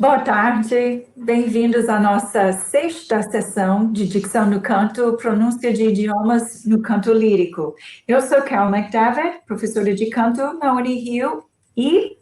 Boa tarde, bem-vindos à nossa sexta sessão de Dicção no Canto, pronúncia de idiomas no canto lírico. Eu sou Carol McDavid, professora de canto na UNIRIO e...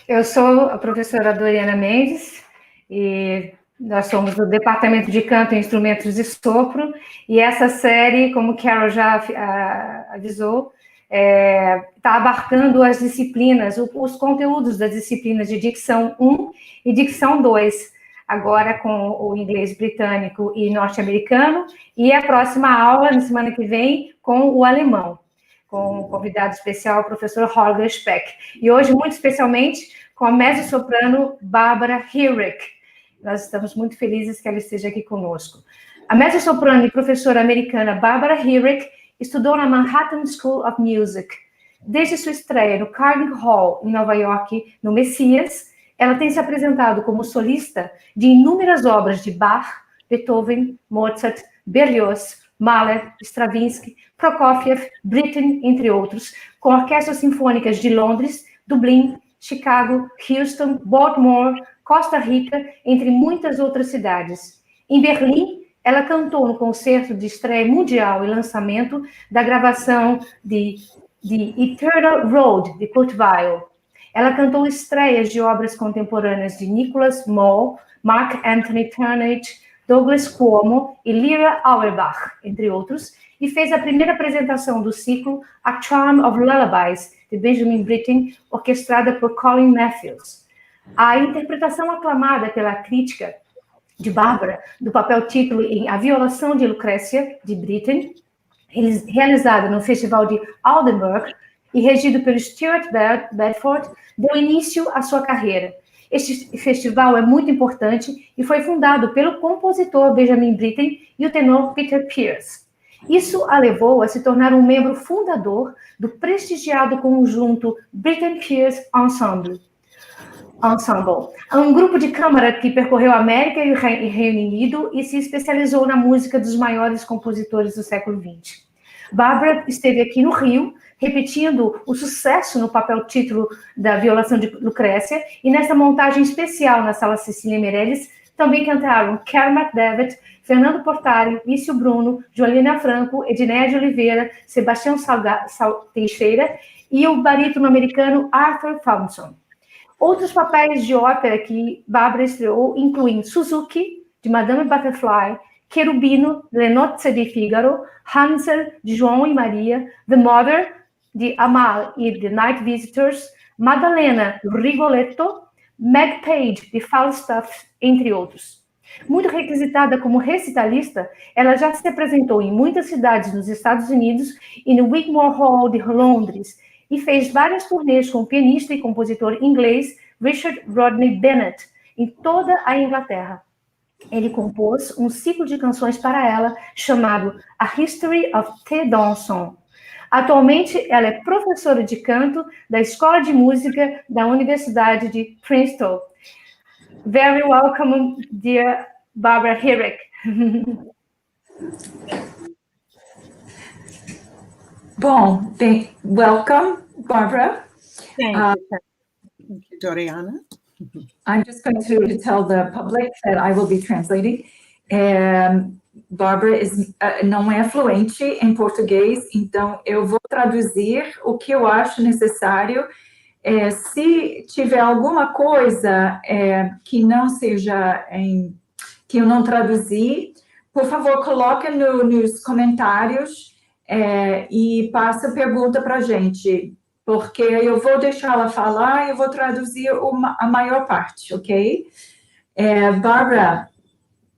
Eu sou a professora Doriana Mendes e nós somos do Departamento de Canto e Instrumentos de Sopro e essa série, como Carol já avisou, está abarcando as disciplinas, os conteúdos das disciplinas de Dicção 1 e Dicção 2, agora com o inglês britânico e norte-americano, e a próxima aula, na semana que vem, com o alemão, com o convidado especial, o professor Holger Speck. E hoje, muito especialmente, com a mezzo-soprano Barbara Rearick. Nós estamos muito felizes que ela esteja aqui conosco. A mezzo-soprano e professora americana Barbara Rearick estudou na Manhattan School of Music. Desde sua estreia no Carnegie Hall, em Nova York, no Messias, ela tem se apresentado como solista de inúmeras obras de Bach, Beethoven, Mozart, Berlioz, Mahler, Stravinsky, Prokofiev, Britten, entre outros, com orquestras sinfônicas de Londres, Dublin, Chicago, Houston, Baltimore, Costa Rica, entre muitas outras cidades. Em Berlim, ela cantou no concerto de estreia mundial e lançamento da gravação de Eternal Road, de Kurt Weill. Ela cantou estreias de obras contemporâneas de Nicholas Moll, Mark Anthony Turnage, Douglas Cuomo e Lyra Auerbach, entre outros, e fez a primeira apresentação do ciclo A Charm of Lullabies, de Benjamin Britten, orquestrada por Colin Matthews. A interpretação aclamada pela crítica de Barbara, do papel título em A Violação de Lucrécia, de Britten, realizada no Festival de Aldenburg e regido pelo Stuart Bedford, deu início à sua carreira. Este festival é muito importante e foi fundado pelo compositor Benjamin Britten e o tenor Peter Pears. Isso a levou a se tornar um membro fundador do prestigiado conjunto Britten Pears Ensemble, um grupo de câmara que percorreu a América e o Reino Unido e se especializou na música dos maiores compositores do século XX. Barbara esteve aqui no Rio, repetindo o sucesso no papel título da Violação de Lucrécia, e nessa montagem especial na Sala Cecília Meirelles, também cantaram Carol McDavid, Fernando Portari, Lício Bruno, Jolina Franco, Edneia de Oliveira, Sebastião Teixeira e o barítono americano Arthur Thompson. Outros papéis de ópera que Barbara estreou incluem Suzuki, de Madame Butterfly, Cherubino, Le Nozze di Figaro, Hansel, de João e Maria, The Mother, de Amal e The Night Visitors, Madalena, do Rigoletto, Meg Page, de Falstaff, entre outros. Muito requisitada como recitalista, ela já se apresentou em muitas cidades nos Estados Unidos e no Wigmore Hall de Londres, e fez várias turnês com o pianista e compositor inglês Richard Rodney Bennett em toda a Inglaterra. Ele compôs um ciclo de canções para ela chamado A History of the Dansons. Atualmente, ela é professora de canto da Escola de Música da Universidade de Princeton. Very welcome, dear Barbara Rearick. Bom, welcome, Barbara. Thank you, Doriana. I'm just going to tell the public that I will be translating. Barbara não é fluente em português, então eu vou traduzir o que eu acho necessário. Se tiver alguma coisa que não seja que eu não traduzi, por favor, coloque nos comentários e passa pergunta para a gente, porque eu vou deixar ela falar e eu vou traduzir a maior parte, ok? Barbara,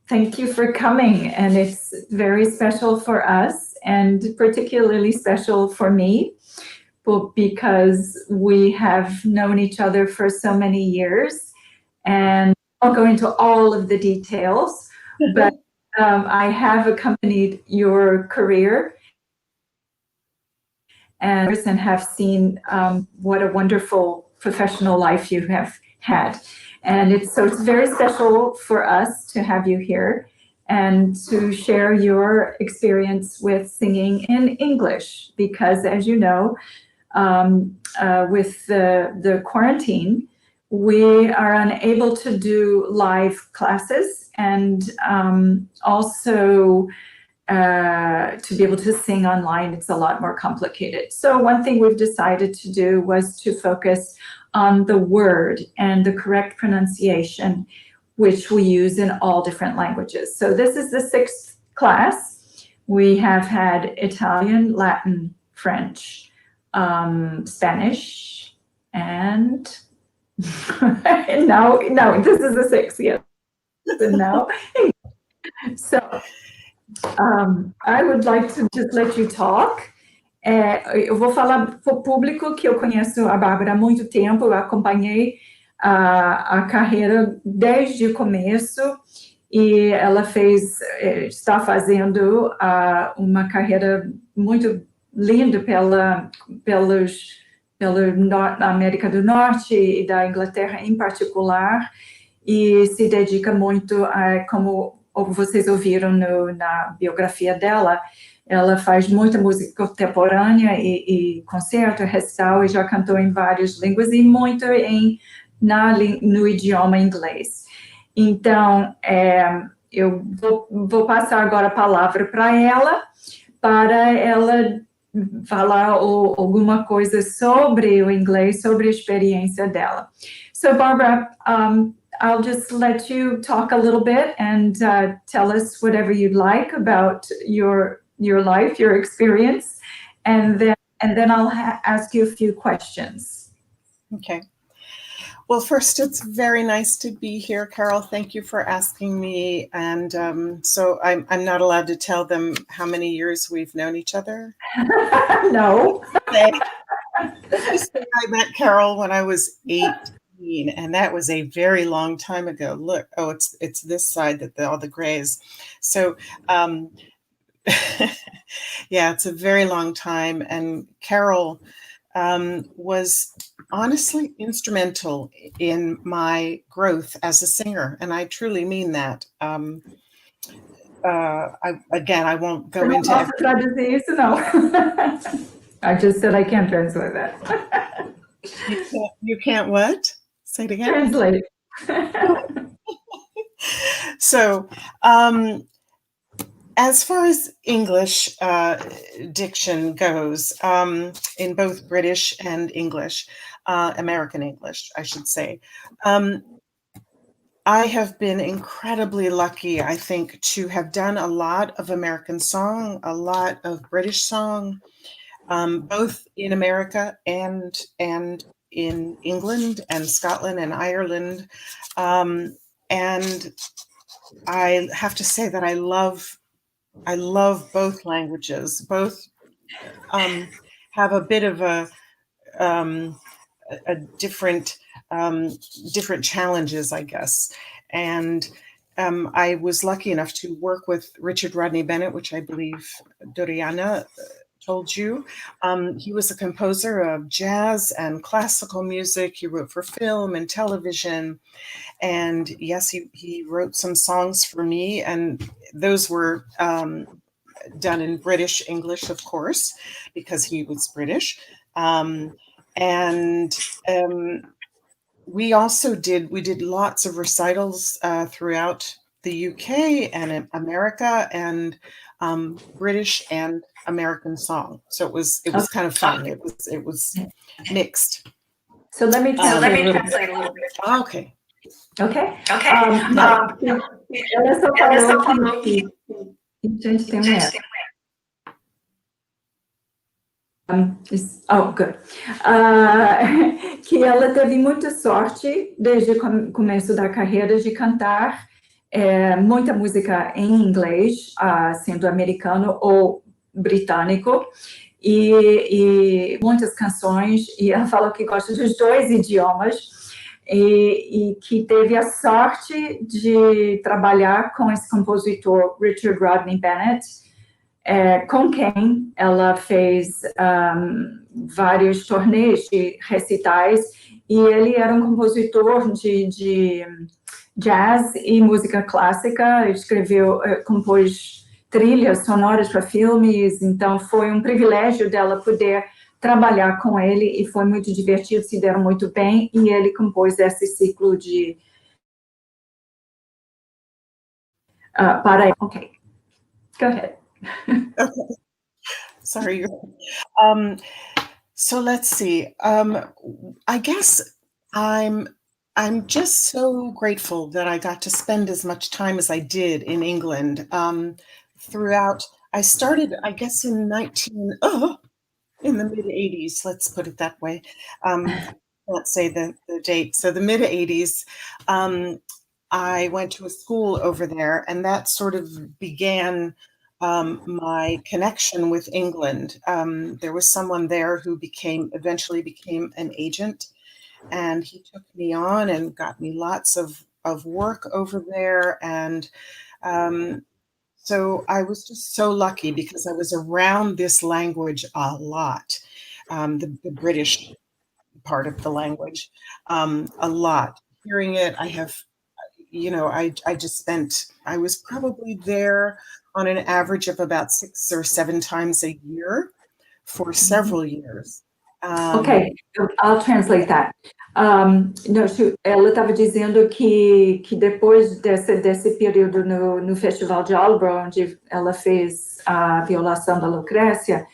thank you for coming, and it's very special for us, and particularly special for me, because we have known each other for so many years, and I'll go into all of the details, but I have accompanied your career and have seen what a wonderful professional life you have had. And it's very special for us to have you here and to share your experience with singing in English, because as you know, with the quarantine, we are unable to do live classes, and also to be able to sing online, it's a lot more complicated. So one thing we've decided to do was to focus on the word and the correct pronunciation, which we use in all different languages. So this is the 6th class. We have had Italian, Latin, French, Spanish, and no, this is the 6th, yes. And now, so I would like to just let you talk. Eu vou falar para o público que eu conheço a Bárbara há muito tempo, eu acompanhei a carreira desde o começo, e ela está fazendo uma carreira muito linda pela América do Norte e da Inglaterra em particular, e se dedica muito como vocês ouviram na biografia dela, ela faz muita música contemporânea e concerto, recital, e já cantou em várias línguas e muito no idioma inglês. Então, eu vou passar agora a palavra para ela falar alguma coisa sobre o inglês, sobre a experiência dela. So, Barbara, I'll just let you talk a little bit and tell us whatever you'd like about your life, your experience, and then I'll ask you a few questions. Okay. Well, first, it's very nice to be here, Carol. Thank you for asking me. And so I'm not allowed to tell them how many years we've known each other. No. I met Carol when I was 18, and that was a very long time ago. Look, it's this side that all the grays. So, yeah, it's a very long time. And Carol was honestly instrumental in my growth as a singer, and I truly mean that. I won't go into everything. No. I just said I can't translate that. You can't what? Say it again. Translate. So, as far as English diction goes, in both British and English, American English, I should say, I have been incredibly lucky, I think, to have done a lot of American song, a lot of British song, both in America and in England and Scotland and Ireland. And I have to say that I love both languages. Both have a bit of a different challenges, I guess. And I was lucky enough to work with Richard Rodney Bennett, which I believe Doriana told you. He was a composer of jazz and classical music. He wrote for film and television. And yes, he wrote some songs for me, and those were done in British English, of course, because he was British. We also did lots of recitals throughout the UK and America, and British and American song. So it was kind of fun. It was mixed. So let me translate a little bit. Okay. Okay. Oh, good. Que ela teve muita sorte desde o começo da carreira de cantar muita música em inglês, sendo americano ou britânico, e muitas canções, e ela falou que gosta dos dois idiomas, e que teve a sorte de trabalhar com esse compositor Richard Rodney Bennett, com quem ela fez vários torneios de recitais, e ele era um compositor de jazz e música clássica, compôs trilhas sonoras para filmes, então foi um privilégio dela poder trabalhar com ele, e foi muito divertido, se deram muito bem, e ele compôs esse ciclo de... ok, go ahead. Okay. Sorry. So let's see. I guess I'm just so grateful that I got to spend as much time as I did in England. Throughout, I started, I guess, in the mid-'80s, let's put it that way. Let's say the date. So the mid-'80s, I went to a school over there, and that sort of began my connection with England. There was someone there who eventually became an agent, and he took me on and got me lots of work over there. And so I was just so lucky because I was around this language a lot, the British part of the language, a lot. Hearing it, I was probably there on an average of about 6 or 7 times a year for several years. Ok, I'll translate that. Ela estava dizendo que depois desse período no Festival de Alba, onde ela fez a violação da Lucrécia,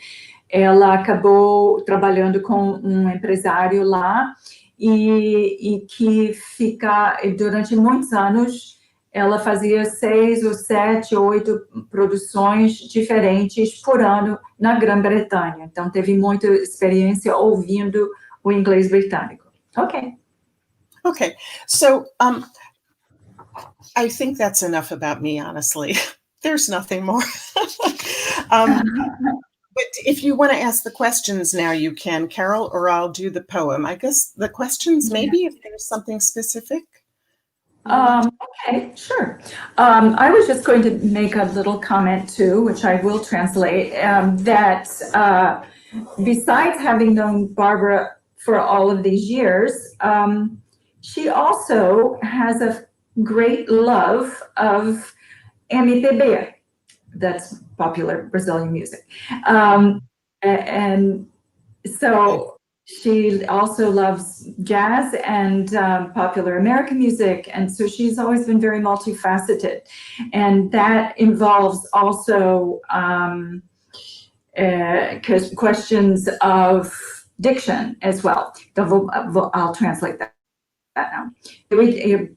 ela acabou trabalhando com um empresário lá, e que durante muitos anos, ela fazia 6 ou 7 ou 8 produções diferentes por ano na Grã-Bretanha. Então, teve muita experiência ouvindo o inglês britânico. Ok. Okay, so I think that's enough about me, honestly. There's nothing more. But if you want to ask the questions now, you can, Carol, or I'll do the poem. I guess the questions, maybe, if there's something specific. Okay, sure. I was just going to make a little comment too, which I will translate, that besides having known Barbara for all of these years, she also has a great love of MPB, that's popular Brazilian music. And so she also loves jazz and popular American music, and so she's always been very multifaceted, and that involves also questions of diction as well. Então, I'll translate that now. Eu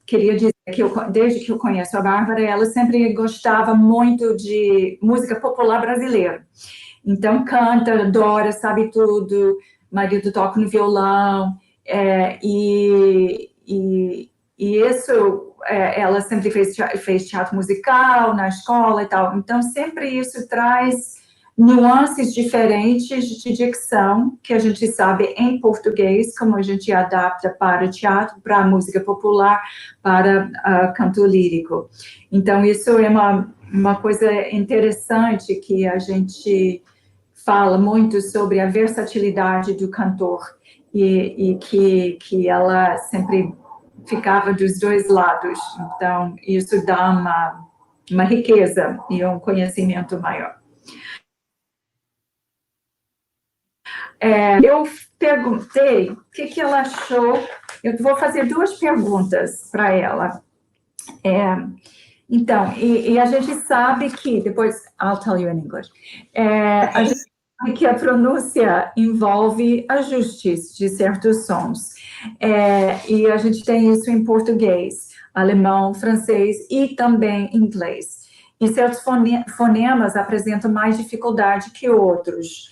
queria dizer que desde que eu conheço a Bárbara, ela sempre gostava muito de música popular brasileira. Então, canta, adora, sabe tudo. Marido toca no violão, e isso, ela sempre fez teatro musical na escola e tal. Então, sempre isso traz nuances diferentes de dicção, que a gente sabe em português, como a gente adapta para teatro, para música popular, para canto lírico. Então, isso é uma coisa interessante, que a gente fala muito sobre a versatilidade do cantor, e que ela sempre ficava dos dois lados. Então, isso dá uma riqueza e um conhecimento maior. Eu perguntei o que ela achou. Eu vou fazer 2 perguntas para ela. Então, e a gente sabe que, depois, I'll tell you in English, a gente sabe que a pronúncia envolve ajustes de certos sons, e a gente tem isso em português, alemão, francês e também inglês. E certos fonemas apresentam mais dificuldade que outros.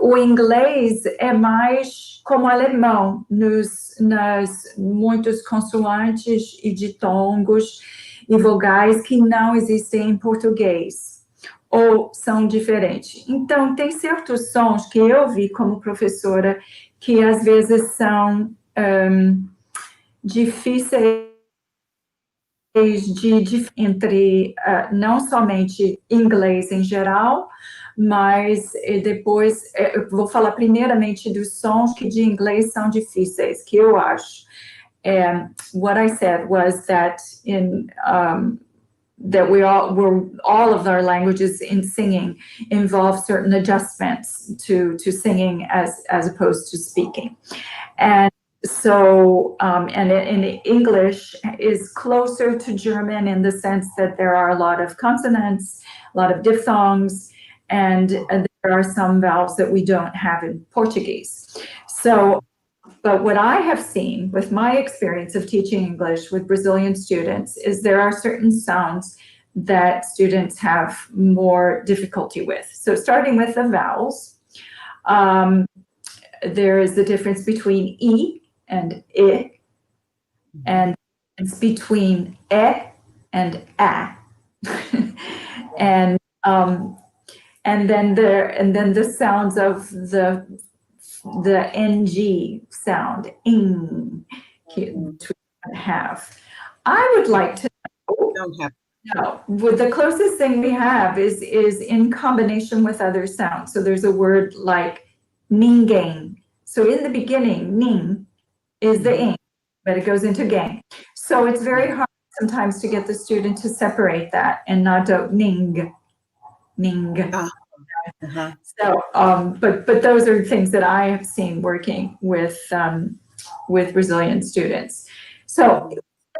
O inglês é mais como alemão, nas muitos consoantes e ditongos e vogais que não existem em português, ou são diferentes. Então, tem certos sons que eu vi como professora que às vezes são difíceis entre não somente inglês em geral, mas depois eu vou falar primeiramente dos sons que de inglês são difíceis, que eu acho. What I said was that that all of our languages in singing involve certain adjustments to singing as opposed to speaking. And so, and English is closer to German in the sense that there are a lot of consonants, a lot of diphthongs, and there are some vowels that we don't have in Portuguese. So, but what I have seen with my experience of teaching English with Brazilian students is there are certain sounds that students have more difficulty with. So starting with the vowels, there is the difference between E and I, and it's between E and A. and then the sounds of the NG sound, ing, to have. I would like to know, well, the closest thing we have is in combination with other sounds. So there's a word like ninguém. So in the beginning, ning is the ing, but it goes into gang. So it's very hard sometimes to get the student to separate that and not to ning. So, but those are things that I have seen working with Brazilian students. So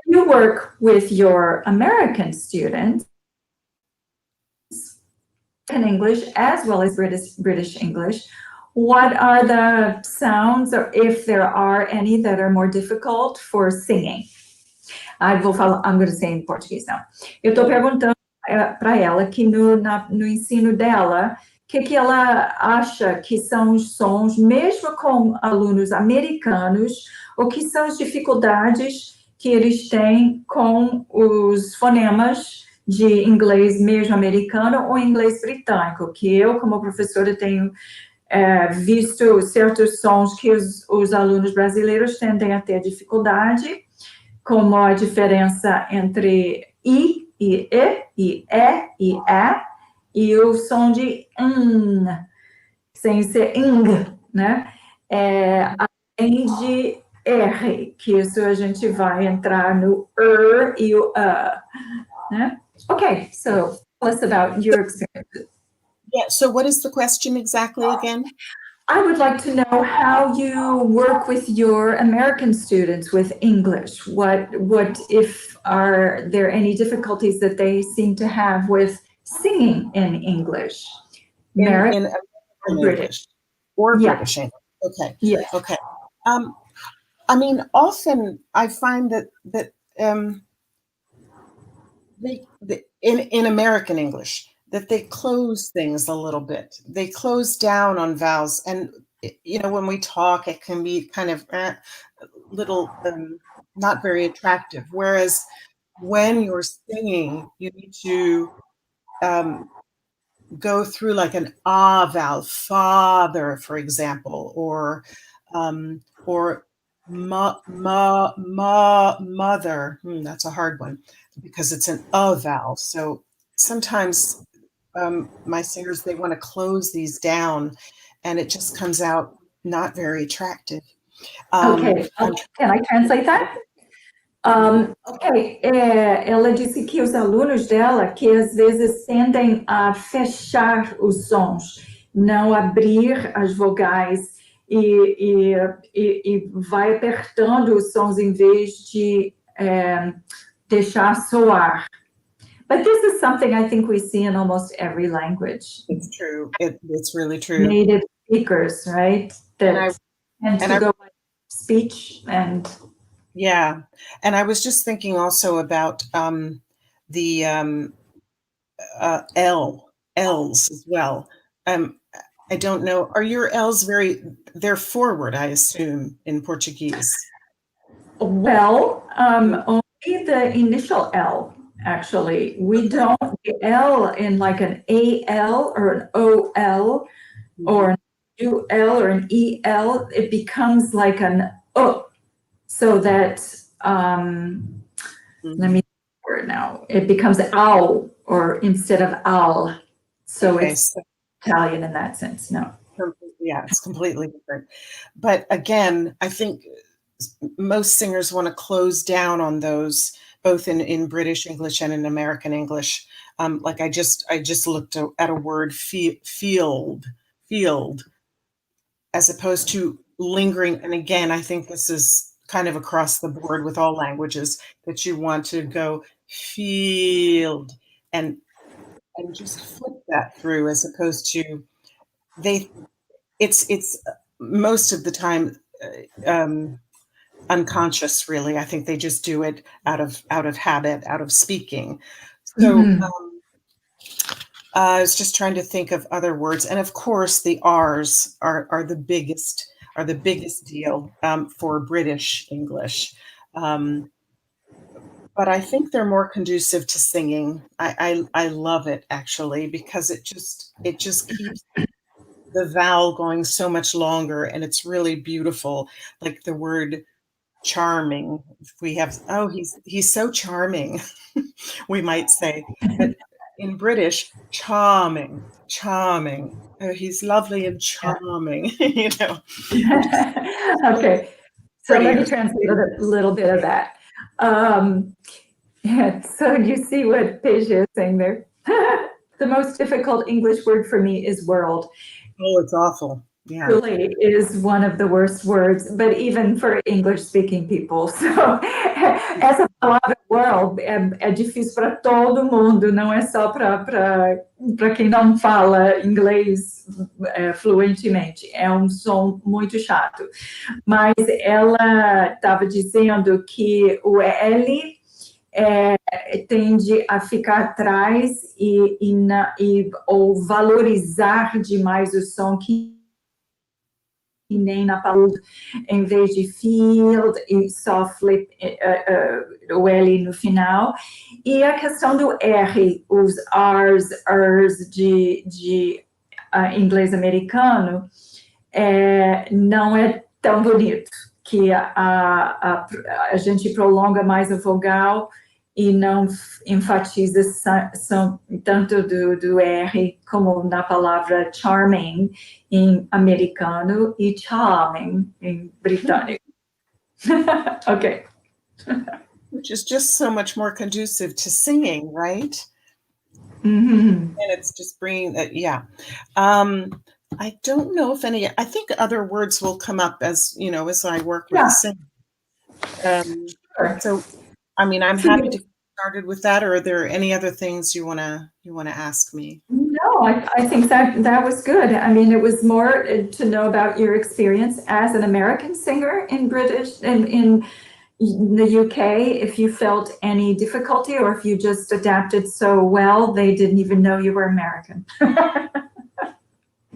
you work with your American students in English as well as British English. What are the sounds, or if there are any, that are more difficult for singing? I'm going to say in Portuguese now. Eu estou perguntando para ela que no ensino dela, o que ela acha que são os sons, mesmo com alunos americanos, o que são as dificuldades que eles têm com os fonemas de inglês mesmo americano ou inglês britânico, que eu, como professora, tenho visto certos sons que os alunos brasileiros tendem a ter dificuldade, como a diferença entre I e E, e A, e o som de sem ser ing, né? Além de R, que isso a gente vai entrar no e o né? Okay, so tell us about your experience. Yeah, so what is the question exactly again? I would like to know how you work with your American students with English. What if are there any difficulties that they seem to have with singing in English? In British or British English. Okay. Yes. Okay. I mean, often I find that in American English, that they close things a little bit. They close down on vowels. And, you know, when we talk, it can be kind of little, not very attractive. Whereas when you're singing, you need to go through like an ah vowel, father, for example, or mother. That's a hard one because it's an vowel. So sometimes my singers, they want to close these down, and it just comes out not very attractive. Okay, can I translate that? Ela disse que os alunos dela, que às vezes tendem a fechar os sons, não abrir as vogais e vai apertando os sons em vez de deixar soar. But this is something I think we see in almost every language. It's true. It's really true. Native speakers, right? That tend to go by speech and... Yeah. And I was just thinking also about the L's as well. I don't know. Are your L's they're forward, I assume, in Portuguese? Well, only the initial L. Actually, we don't the L in like an AL or an OL or an UL or an EL. It becomes like an O, so that let me word now. It becomes ow or instead of al. So okay. It's Italian in that sense. No. Yeah, it's completely different. But again, I think most singers want to close down on those both in British English and in American English. Like I just looked at a word, field, as opposed to lingering. And again, I think this is kind of across the board with all languages, that you want to go field and just flip that through, as opposed to it's most of the time unconscious, really. I think they just do it out of habit, out of speaking. So I was just trying to think of other words, and of course the R's are the biggest deal for British English. But I think they're more conducive to singing. I love it, actually, because it just keeps the vowel going so much longer, and it's really beautiful. Like the word charming, we have, oh, he's so charming, we might say. But in British, charming. Oh, he's lovely and charming, you know. Okay, so let me translate a little bit of that. Yeah, so you see what Paige is saying there. The most difficult English word for me is world. Oh, it's awful. Yeah. Really is one of the worst words, but even for English-speaking people. So, essa palavra world é difícil para todo mundo, não é só para quem não fala inglês fluentemente. É um som muito chato. Mas ela estava dizendo que o L tende a ficar atrás ou valorizar demais o som, que nem na palavra, em vez de field, e só flip o L no final. E a questão do R, os R's, Rs de inglês americano, não é tão bonito, que a gente prolonga mais a vogal e não enfatiza tanto do R como na palavra charming em americano e charming em britânico. Okay. Which is just so much more conducive to singing, right? Mm-hmm. And it's just bringing that, yeah. I don't know if any, I think other words will come up as, you know, as I work with singing. Sure. So, I mean, I'm happy to get started with that, or are there any other things you wanna ask me? No, I think that was good. I mean, it was more to know about your experience as an American singer in the UK, if you felt any difficulty, or if you just adapted so well they didn't even know you were American.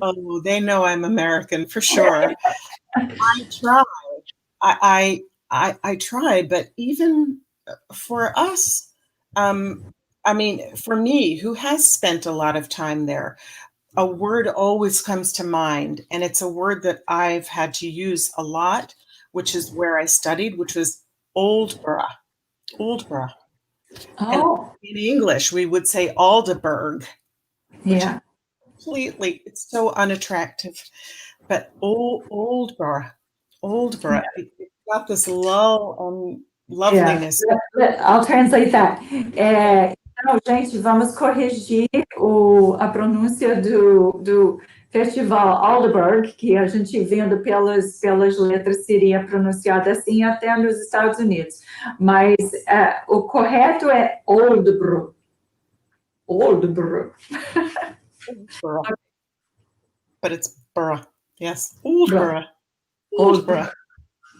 Oh, they know I'm American for sure. I try. I try, but even for us, I mean, for me, who has spent a lot of time there, a word always comes to mind, and it's a word that I've had to use a lot, which is where I studied, which was Oldborough. Oldborough. Oh. And in English, we would say Aldeburgh. Yeah. Completely, it's so unattractive. But Oldborough, yeah. It's got this lull and loveliness. Yeah. I'll translate that. Então, gente, vamos corrigir a pronúncia do Festival Aldeburgh, que a gente vendo pelas letras seria pronunciado assim até nos Estados Unidos. Mas o correto é Oldborough. Oldborough. But it's borough. Yes. Oldborough.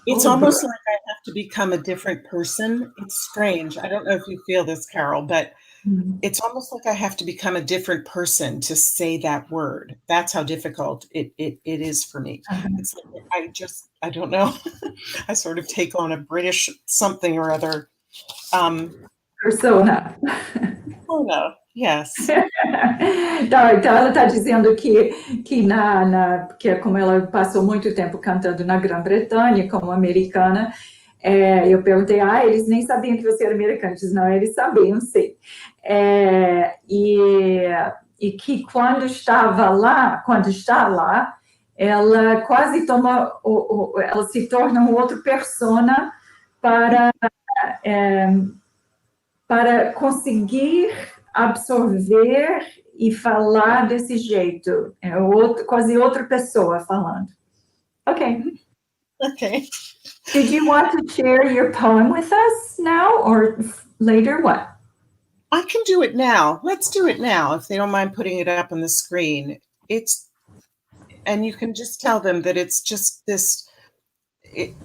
It's almost like I have to become a different person. It's strange. I don't know if you feel this, Carol, but it's almost like I have to become a different person to say that word. That's how difficult it is for me. It's like I don't know. I sort of take on a British something or other. Persona. Persona, yes. Então ela está dizendo que como ela passou muito tempo cantando na Grã-Bretanha como americana, eu perguntei, eles nem sabiam que você era americana. Eles não, eles sabiam, sim. E que quando está lá, ela quase ela se torna um outro persona para para conseguir absorver e falar desse jeito. É quase outra pessoa falando. Okay. Okay. Did you want to share your poem with us now or later? What? I can do it now. Let's do it now, if they don't mind putting it up on the screen. And you can just tell them that it's just this, it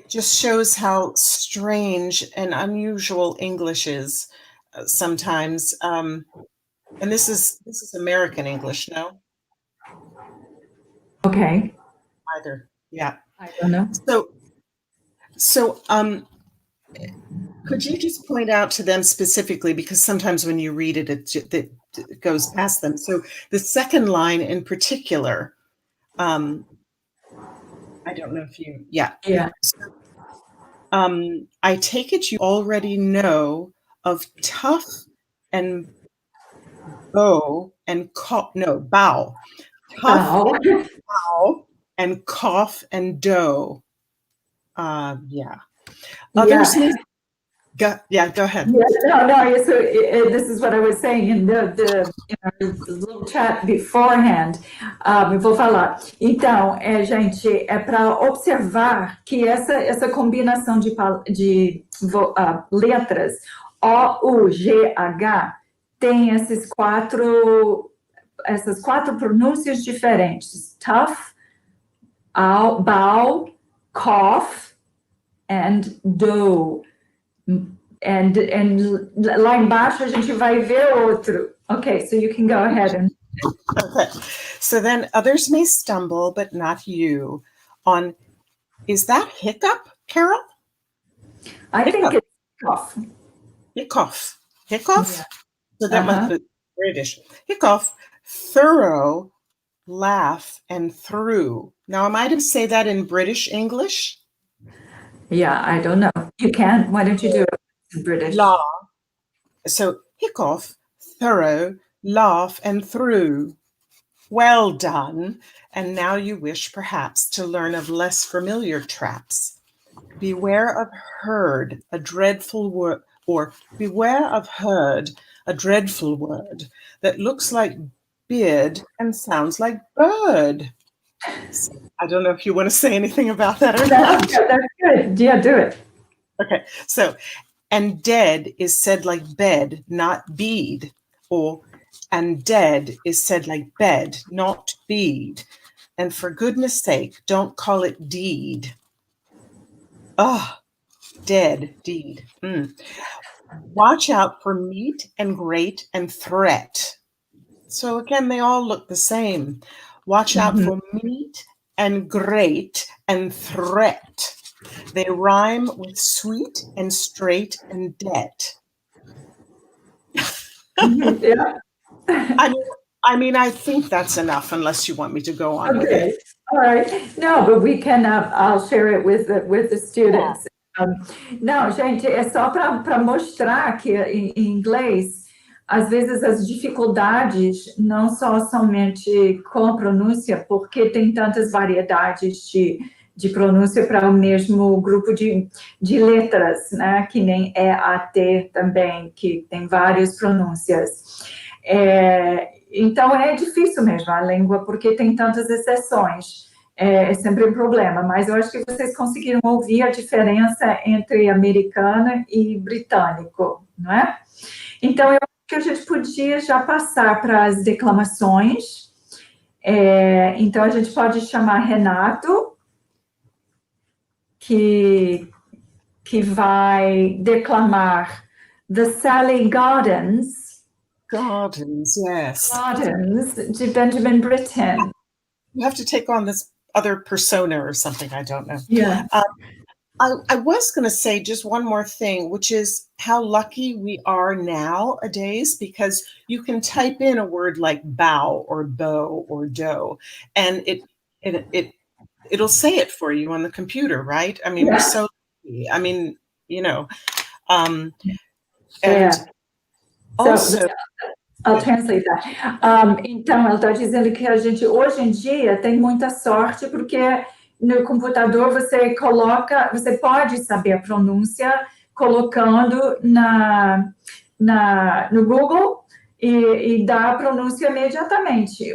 just shows how strange and unusual English is sometimes. And this is American English, no? Okay. Either, yeah. I don't know. So, could you just point out to them specifically, because sometimes when you read it, it goes past them. So the second line in particular, I don't know if you, yeah. So, I take it you already know of tough and bow and bow. Tough and bow and cough and dough. Yeah. Others may go ahead. No, so this is what I was saying in the little chat beforehand. Eu vou falar. Então, gente, é para observar que essa combinação de letras O, U, G, H tem essas quatro pronúncias diferentes. Tough, bow, cough, and dough. And lá embaixo a gente vai ver outro. Okay, so you can go ahead and... Okay. So then others may stumble, but not you, on, is that hiccup, Carol? I think it's cough. Hiccough. Yeah. So that must be British. Hiccough, thorough, laugh, and through. Now, am I to say that in British English? Yeah, I don't know. You can. Why don't you do it in British? Laugh. So hiccough, thorough, laugh, and through. Well done. And now you wish perhaps to learn of less familiar traps. Beware of herd, a dreadful word, or beware of herd, a dreadful word that looks like beard and sounds like bird. So, I don't know if you want to say anything about that or not. That's good. Yeah, do it. Okay, so, and dead is said like bed, not bead, or and dead is said like bed, not bead. And for goodness sake, don't call it deed. Dead, deed. Watch out for meat and great and threat. So again, they all look the same. Watch out for meat and great and threat. They rhyme with sweet and straight and debt. Yeah. I mean, I think that's enough, unless you want me to go on with it. All right. No, but we can. I'll share it with the students. Não, gente, é só para mostrar que em inglês, às vezes as dificuldades não são somente com a pronúncia, porque tem tantas variedades de pronúncia para o mesmo grupo de letras, né? Que nem EAT também, que tem várias pronúncias. Então, é difícil mesmo a língua, porque tem tantas exceções. É sempre um problema, mas eu acho que vocês conseguiram ouvir a diferença entre americano e britânico, não é? Então, eu acho que a gente podia já passar para as declamações. Então, a gente pode chamar Renato, que vai declamar The Sally Gardens. Gardens, yes. Gardens, de Benjamin Britten. You have to take on this other persona or something, I don't know. Yeah. I was going to say just one more thing, which is how lucky we are nowadays, because you can type in a word like bow or bow or dough, and it'll say it for you on the computer, right? I mean, we're so lucky. I mean, you know, and also... I'll translate that. Então, ela está dizendo que a gente, hoje em dia, tem muita sorte, porque no computador você pode saber a pronúncia colocando no Google e dá a pronúncia imediatamente.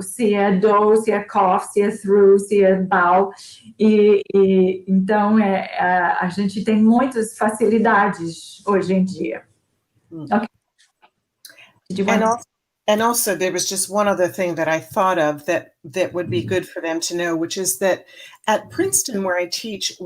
Se é do, se é cough, se é through, se é bow. Então, a gente tem muitas facilidades hoje em dia. Okay. And also, there was just one other thing that I thought of that would be good for them to know, which is that at Princeton, where I teach,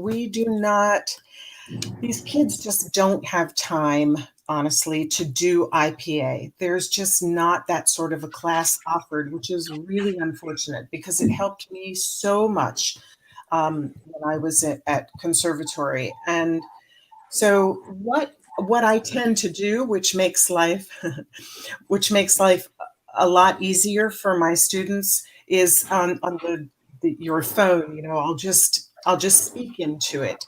these kids just don't have time, honestly, to do IPA. There's just not that sort of a class offered, which is really unfortunate because it helped me so much when I was at conservatory. And so what I tend to do, which makes life a lot easier for my students, is on your phone. You know, I'll just speak into it,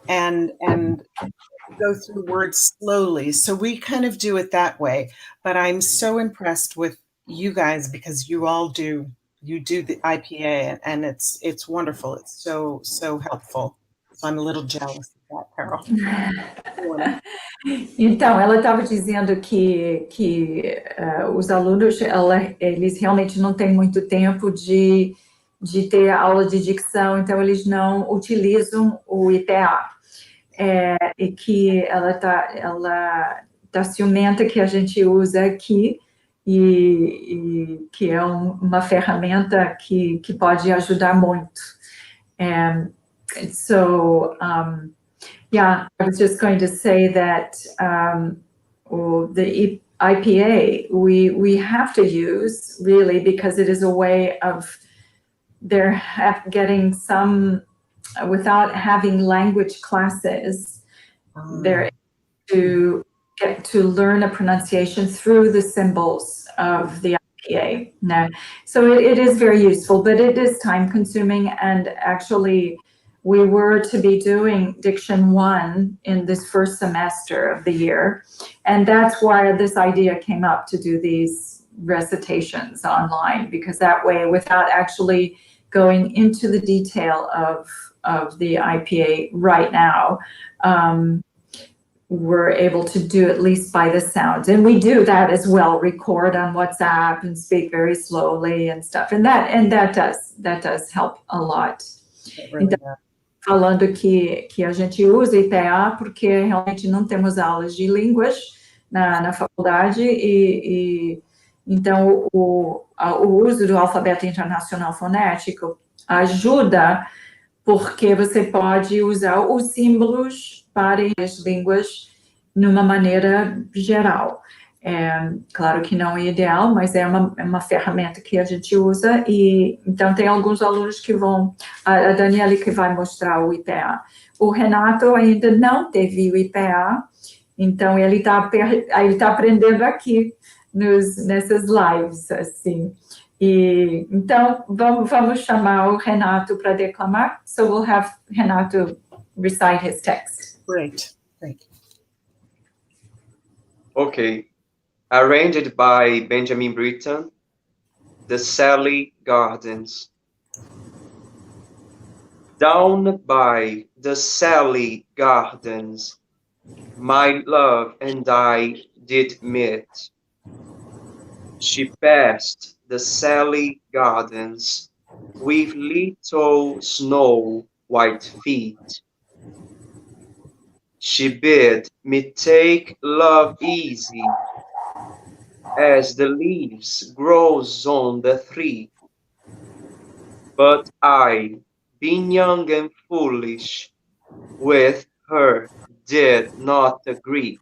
and go through words slowly. So we kind of do it that way. But I'm so impressed with you guys because you do the IPA, and it's wonderful. It's so helpful. So I'm a little jealous of that, Carol. Então, ela estava dizendo que os alunos, eles realmente não têm muito tempo de ter aula de dicção, então eles não utilizam o IPA. E que ela tá ciumenta que a gente usa aqui, e que é uma ferramenta que pode ajudar muito. So, yeah, I was just going to say that the IPA we have to use, really, because it is a way of getting some, without having language classes, they're to get to learn a pronunciation through the symbols of the IPA. Now, so it is very useful, but it is time consuming, and actually we were to be doing Diction 1 in this first semester of the year, and that's why this idea came up to do these recitations online, because that way, without actually going into the detail of the IPA right now, we're able to do at least by the sounds. And we do that as well, record on WhatsApp and speak very slowly and stuff. And that does help a lot. Really então, falando que a gente usa IPA porque realmente não temos aulas de línguas na faculdade, e então o uso do alfabeto internacional fonético ajuda, porque você pode usar os símbolos para as línguas numa maneira geral. Claro que não é ideal, mas é uma ferramenta que a gente usa, e então tem alguns alunos que vão, a Daniela que vai mostrar o IPA. O Renato ainda não teve o IPA, então ele tá aprendendo aqui nessas lives, assim. E então vamos chamar o Renato para declamar. So we'll have Renato recite his text. Great. Okay. Arranged by Benjamin Britten, The Sally Gardens. Down by the Sally Gardens, my love and I did meet. She passed the Sally Gardens with little snow white feet. She bid me take love easy, as the leaves grows on the tree. But I, being young and foolish, with her did not agree.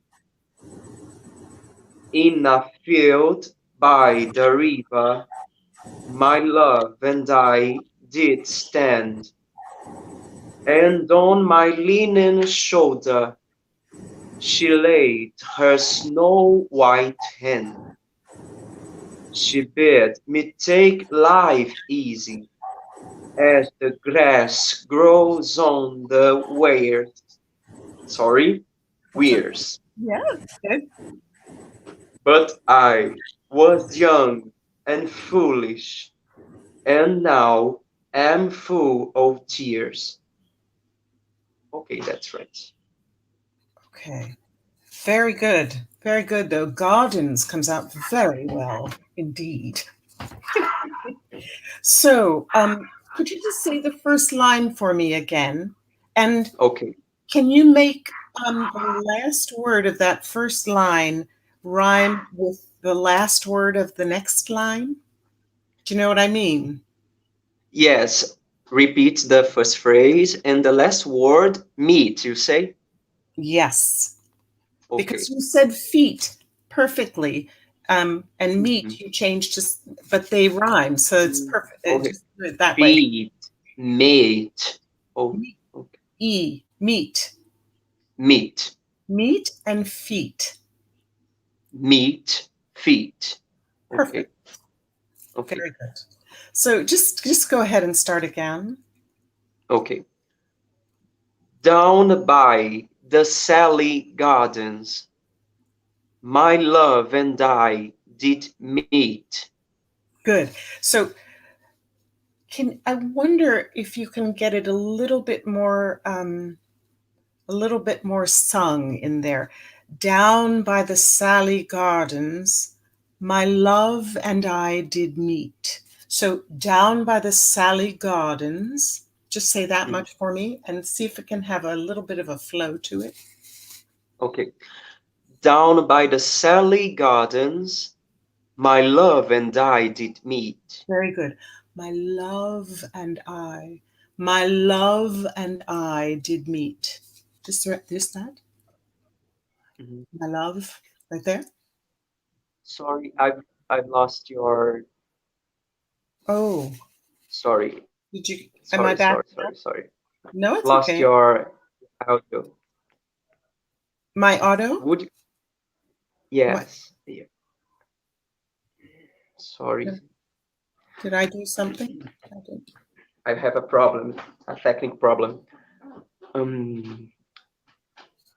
In a field by the river, my love and I did stand, and on my leaning shoulder she laid her snow-white hand. She bid me take life easy, as the grass grows on the weirs. Yes, good. But I was young and foolish, and now am full of tears. Okay, that's right. Okay. Very good. Very good, though. Gardens comes out very well indeed. So, could you just say the first line for me again? And Okay. can you make the last word of that first line rhyme with the last word of the next line? Do you know what I mean? Yes. Repeat the first phrase and the last word, meet, you say? Yes. Okay. Because you said feet perfectly, and meat Mhm. you changed to, but they rhyme, so it's perfect. Okay. Just do it that way. Feet, meet. Oh, okay. Meat, Meet, meat and feet. meet, feet. Okay. Perfect. Okay. Very good. So just go ahead and start again. Okay. Down by the Sally Gardens, my love and I did meet. Good. So I wonder if you can get it a little bit more sung in there. Down by the Sally Gardens, my love and I did meet. So down by the Sally Gardens, just say that much for me and see if it can have a little bit of a flow to it. Okay. Down by the Sally Gardens, my love and I did meet. Very good. My love and I did meet. Just that. Mhm. My love, right there. Sorry, I've lost your. Oh, Sorry. did you? Am I Sorry, back? sorry. No, it's Lost okay. your audio. My auto? Would you? Yes. Yeah. Sorry. Did I do something? I didn't. I have a problem, a technical problem.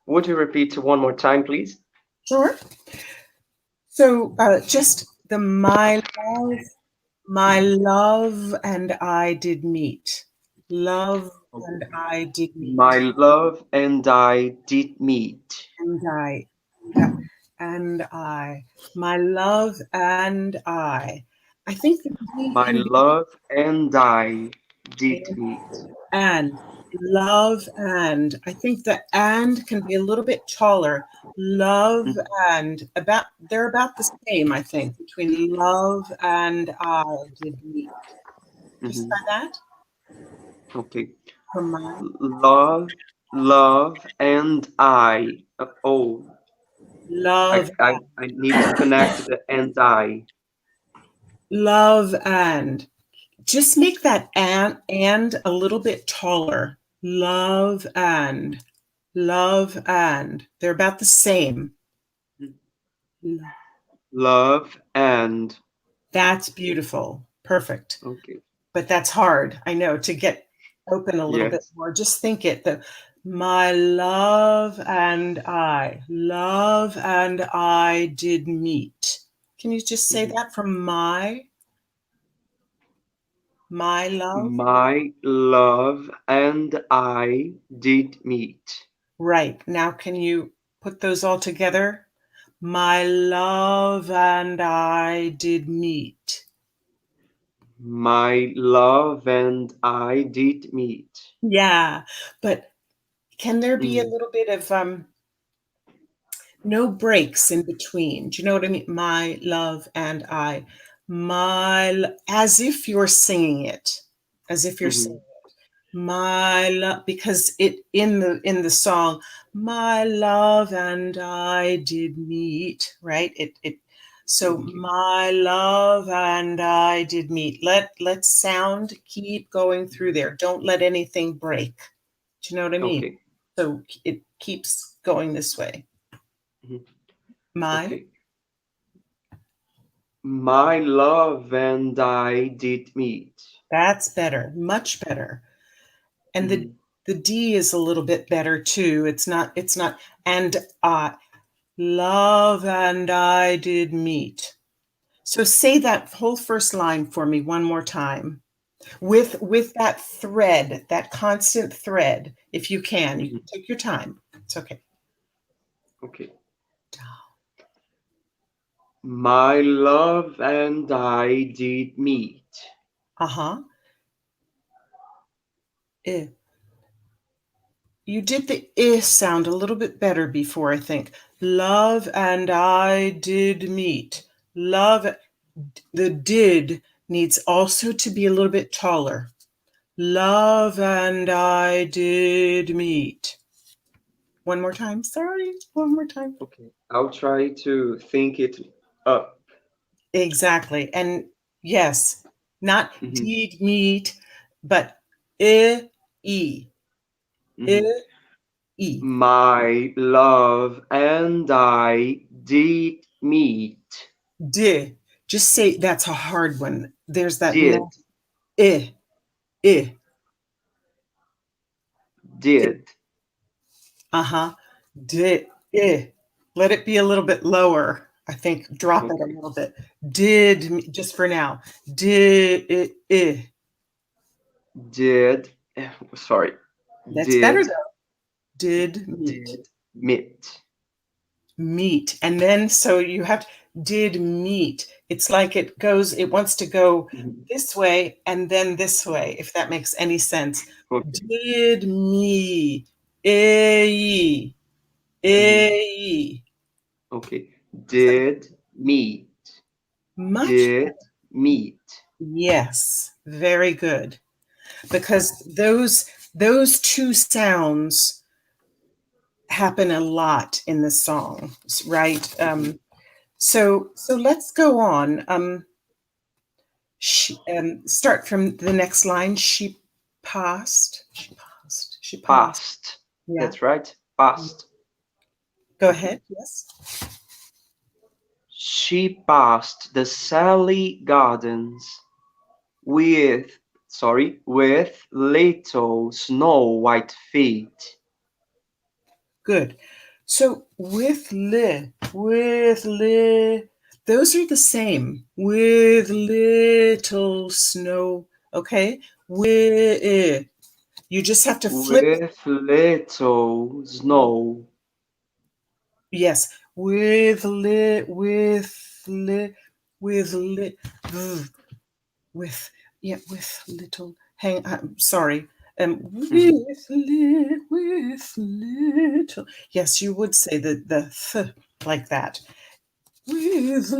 Would you repeat one more time, please? Sure. So just the my love and I did meet. Love and I did meet. My love and I did meet. And I. Yeah. And I. My love and I. I think the D My can be love and I did meet. and. Love and. I think the and can be a little bit taller. Love and they're about the same, I think, between love and I did meet. Just by that? Okay. From my Love and I. Oh, love I need to connect the and I. love and. Just make that and a little bit taller. Love and. Love and. They're about the same. Love and. That's beautiful. Perfect. Okay. But that's hard, I know, to get open a little bit more. Just think it. My love and I did meet. Can you just say that from my love? My love and I did meet. Right. Now, can you put those all together? My love and I did meet. My love and I did meet. Yeah, but can there be a little bit of no breaks in between? Do you know what I mean? My love and I, as if you're singing it, as if you're singing it. My love, because it in the song, my love and I did meet, right? So my love and I did meet. Let sound keep going through there. Don't let anything break. Do you know what I mean? Okay. So it keeps going this way. My love and I did meet. That's better, much better. And the D is a little bit better too. It's not, and love and I did meet. So say that whole first line for me one more time. With that thread, that constant thread, if you can. You can take your time. It's okay. Okay. My love and I did meet. Uh-huh. You did the sound a little bit better before, I think. Love and I did meet. Love, the did needs also to be a little bit taller. Love and I did meet. One more time. Sorry. One more time. Okay. I'll try to think it up. Exactly. And yes, not did meet, but e. E. My love and I did meet. Did. Just say that's a hard one. There's that. Did. Did. Did. Let it be a little bit lower. I think drop it a little bit. Did, just for now. Did. Did. Sorry. That's did, better though. Did meet. Did meet. Meet. And then, so you have did meet. It's like it goes, it wants to go this way and then this way, if that makes any sense. Okay. Did me. Okay. Did meet. Much Did better. meet. Yes, very good. Because those two sounds happen a lot in the song, right? So let's go on. Start from the next line. She passed. Passed. Yeah. That's right. Passed. Go ahead. Yes. She passed the Sally Gardens with little snow white feet. Good. So with those are the same. With little snow. Okay. With you just have to flip. With little snow. Yes. With little. Hang. Sorry. With little. Yes, you would say the th like that. With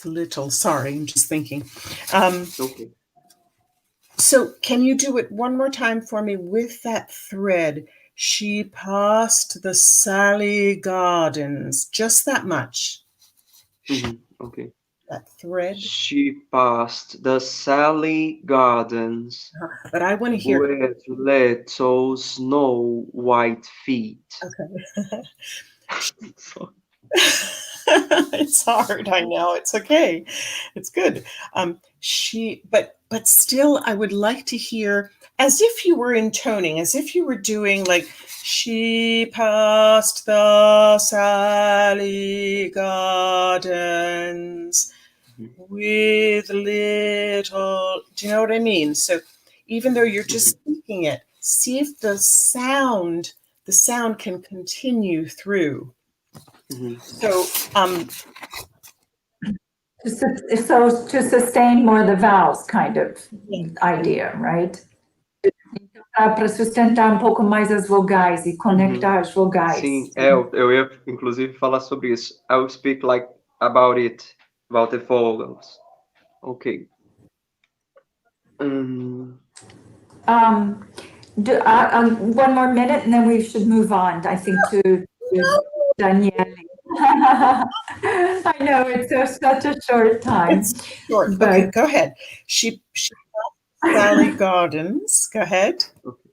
little. Sorry, I'm just thinking. Okay. So can you do it one more time for me with that thread? She passed the Sally Gardens. Just that much. Okay. That thread. She passed the Sally Gardens. But I want to hear with little snow white feet. Okay. It's hard. I know. It's okay. It's good. But still, I would like to hear as if you were intoning, as if you were doing like she passed the Sally Gardens with little. Do you know what I mean? So even though you're just speaking it, see if the sound can continue through. So to sustain more the vowels kind of idea, right? Para sustentar pouco mais as vogais e conectar as vogais. Sim, eu ia inclusive falar sobre isso. I will speak like about the vowels. Okay. One more minute and then we should move on, I think, to Daniele. I know, it's such a short time. It's short. But, okay, go ahead. She Sally Gardens. Go ahead. Okay.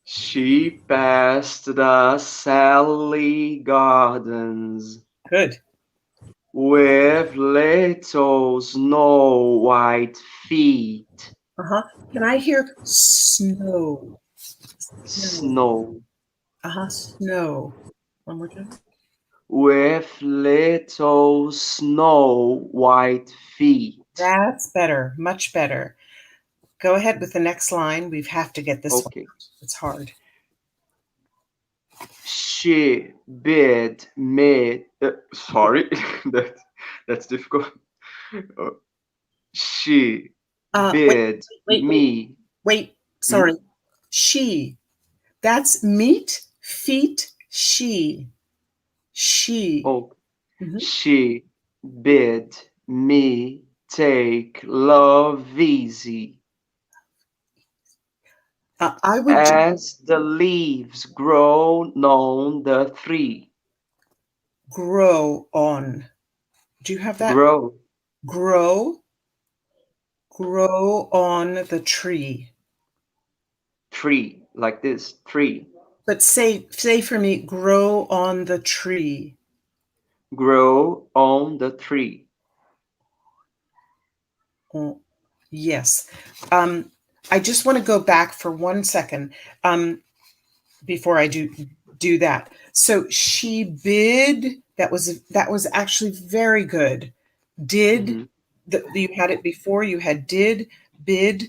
She passed the Sally Gardens. Good. With little snow white feet. Can I hear snow? Snow. Snow. One more time. With little snow white feet. That's better. Much better. Go ahead with the next line. We have to get this Okay. one. It's hard. She bid me. Sorry, that's difficult. She bid me. Wait, sorry. She. That's meet, feet, she. She. Oh, she bid me take love easy. I would As the leaves grow on the tree. grow on. Do you have that? Grow. Grow. Grow on the tree. Tree, like this, tree. But say for me, grow on the tree. Grow on the tree. Oh, yes. I just want to go back for 1 second before I do that. So she bid. That was actually very good. Did you had it before? You had did, bid,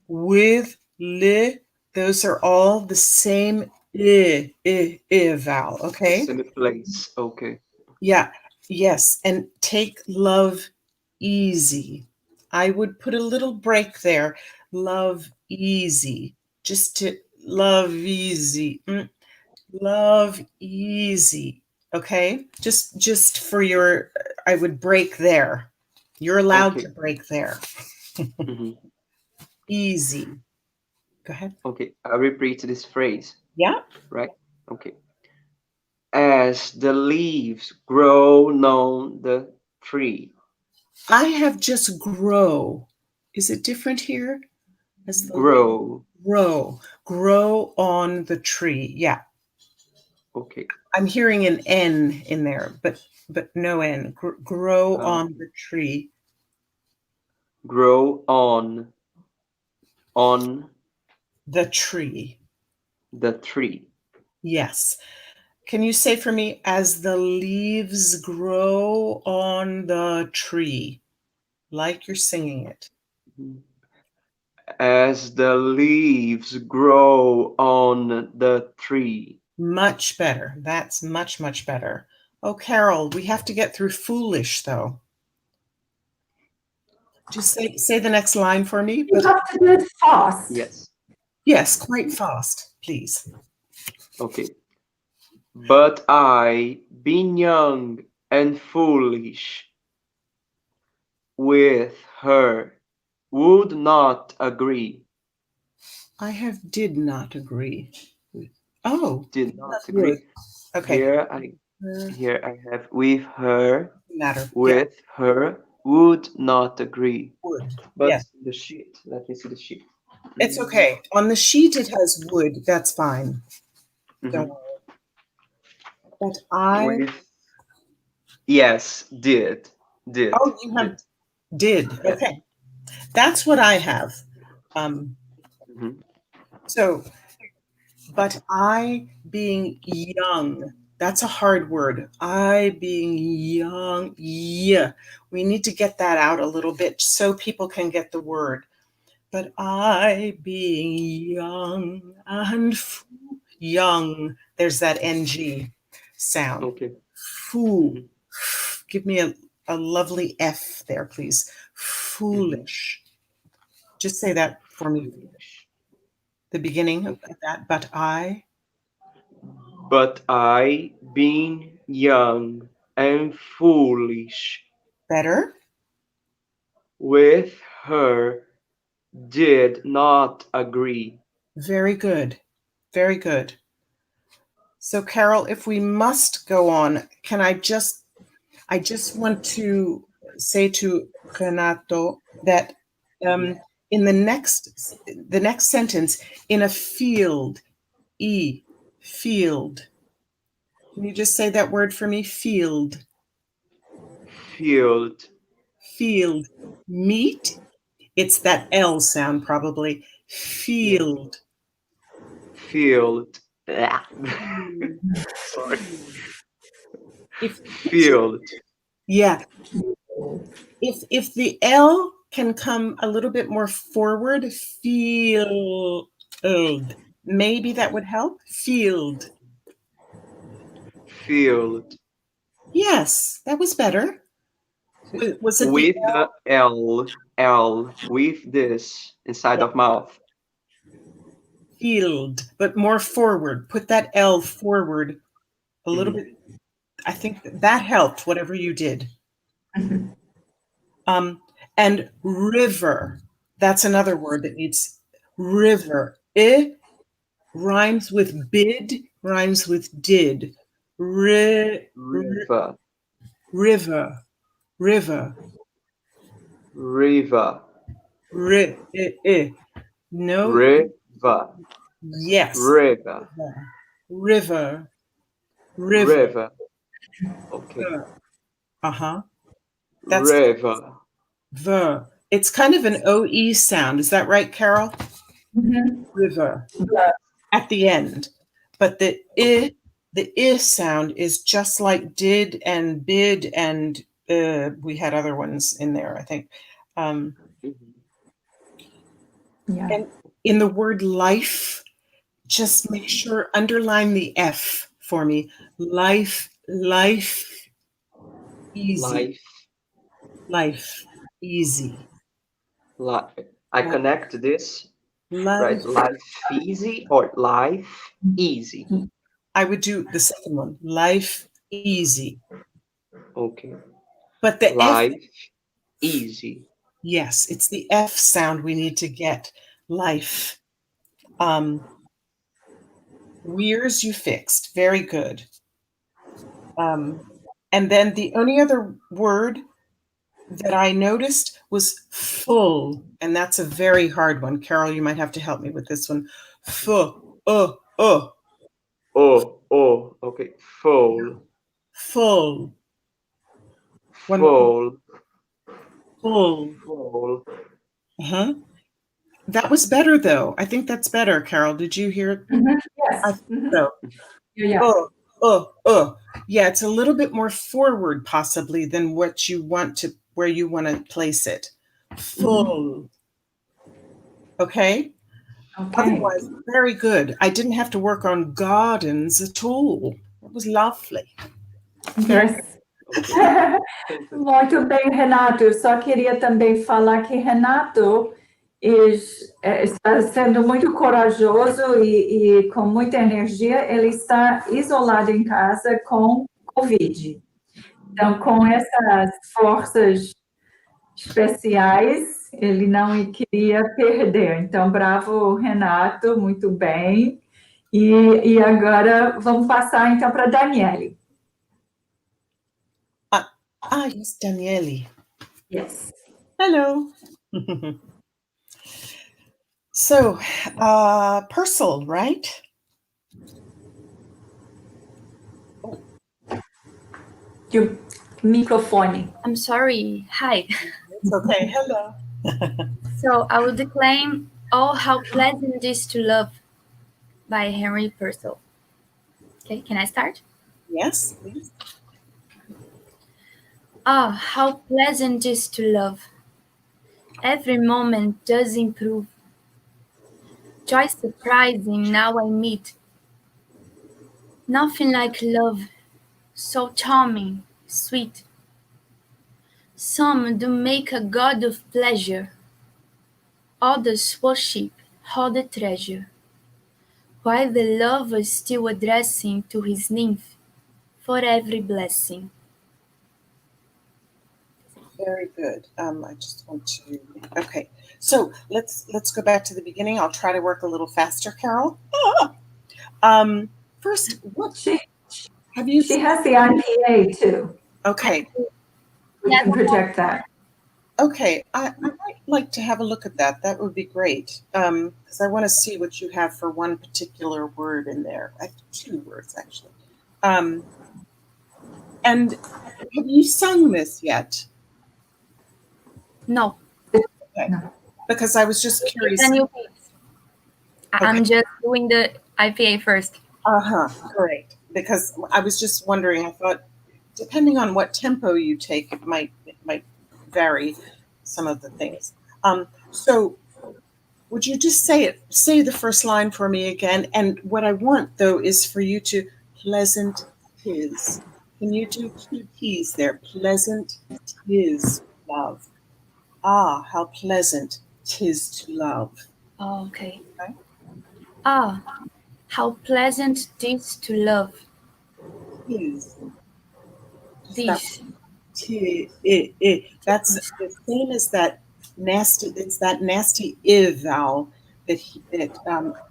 with, li. Those are all the same I vowel. Okay. Same place. Okay. Yeah. Yes. And take love easy. I would put a little break there. Love easy. Just to love easy. Love easy. Okay. Just for your, I would break there. You're allowed to break there. Easy. Go ahead. Okay. I'll repeat this phrase. Yeah. Right. Okay. As the leaves grow on the tree. I have just grow. Is it different here? As the Grow. Grow on the tree. Yeah. Okay. I'm hearing an N in there, but no N. Grow on the tree. Grow on the tree. The tree. Yes. Can you say for me, as the leaves grow on the tree? Like you're singing it. As the leaves grow on the tree. Much better. That's much, much better. Oh, Carol, we have to get through foolish, though. Just say the next line for me. You have to do it fast. Yes. Yes, quite fast, please. Okay. But I, being young and foolish, with her, would not agree. I have did not agree. Oh, did not agree. Would. Okay. Here I have with her. Matter. With her would not agree. Would. But yes. The sheet. Let me see the sheet. It's okay. On the sheet it has would. That's fine. Don't worry. But I. Yes, did. Oh, you have did. Okay. That's what I have. So, but I being young, that's a hard word. I being young, yeah. We need to get that out a little bit so people can get the word. But I being young and young, there's that NG sound. Okay. Fool. Give me a lovely F there, please. Foolish. Just say that for me. The beginning of that, but I. But I, being young and foolish. Better. With her, did not agree. Very good. Very good. So, Carol, if we must go on, can I just want to say to Renato that in the next sentence, in a field, field. Can you just say that word for me? Field. Field. Field. Meet. It's that L sound probably. Field. Field. Sorry. Field. Yeah. If the L can come a little bit more forward. Field. Maybe that would help. Field. Field. Yes, that was better. Was it With the L, with this inside of mouth. field, but more forward? Put that L forward a little bit. I think that helped, whatever you did. And river, that's another word that needs river. I rhymes with bid, rhymes with did. River. River. River. River. No. River. Yes. River. River. River. Okay. That's river. It's kind of an OE sound. Is that right, Carol? River. At the end. But the I sound is just like did and bid, and we had other ones in there, I think. And in the word life, just make sure, underline the F for me. Life, easy. Life, easy. I connect this, right? Life easy or life easy? I would do the second one. Life easy. Okay. But the life F, easy. Yes, it's the F sound we need to get. Life. Weirs you fixed. Very good. And then the only other word that I noticed was full, and that's a very hard one. Carol, you might have to help me with this one. Full. Okay. Full. Full. Full. Full. That was better, though. I think that's better, Carol. Did you hear it? Yes. I think so. Yeah. Yeah, it's a little bit more forward, possibly, than what you want to, where you want to place it. Full. Okay? Otherwise, very good. I didn't have to work on gardens at all. It was lovely. Yes. Muito bem, Renato. Eu só queria também falar que Renato está sendo muito corajoso e com muita energia. Ele está isolado em casa com Covid. Então, com essas forças especiais, ele não queria perder. Então, bravo, Renato, muito bem. E agora vamos passar, então, para a Daniele. Yes, Daniele. Yes. Hello. So, Purcell, right? Your microphone. I'm sorry. Hi. It's okay. Hello. So I will declaim "Oh, How Pleasant It Is to Love" by Henry Purcell. Okay, can I start? Yes, please. Ah, how pleasant it is to love. Every moment does improve. Joy surprising now I meet. Nothing like love, so charming, sweet. Some do make a god of pleasure. Others worship all the treasure. While the lover is still addressing to his nymph for every blessing. Very good. I just want to. Okay, so let's go back to the beginning. I'll try to work a little faster, Carol. First, what have you? She has the IPA too. Okay. We can project that. Okay, I might like to have a look at that. That would be great, because I want to see what you have for one particular word in there. I have 2 words, actually. And have you sung this yet? No. Okay. No. Because I was just curious. I'm just doing the IPA first. Great. Because I was just wondering, I thought, depending on what tempo you take, it might vary. some of the things. So would you just say the first line for me again? And what I want, though, is for you to pleasant tis. Can you do 2 T's there? Pleasant tis love. Ah, how pleasant tis to love. Oh, okay. Okay. Ah, how pleasant tis to love. Tis. This. That's the same as that nasty. It's that nasty I vowel that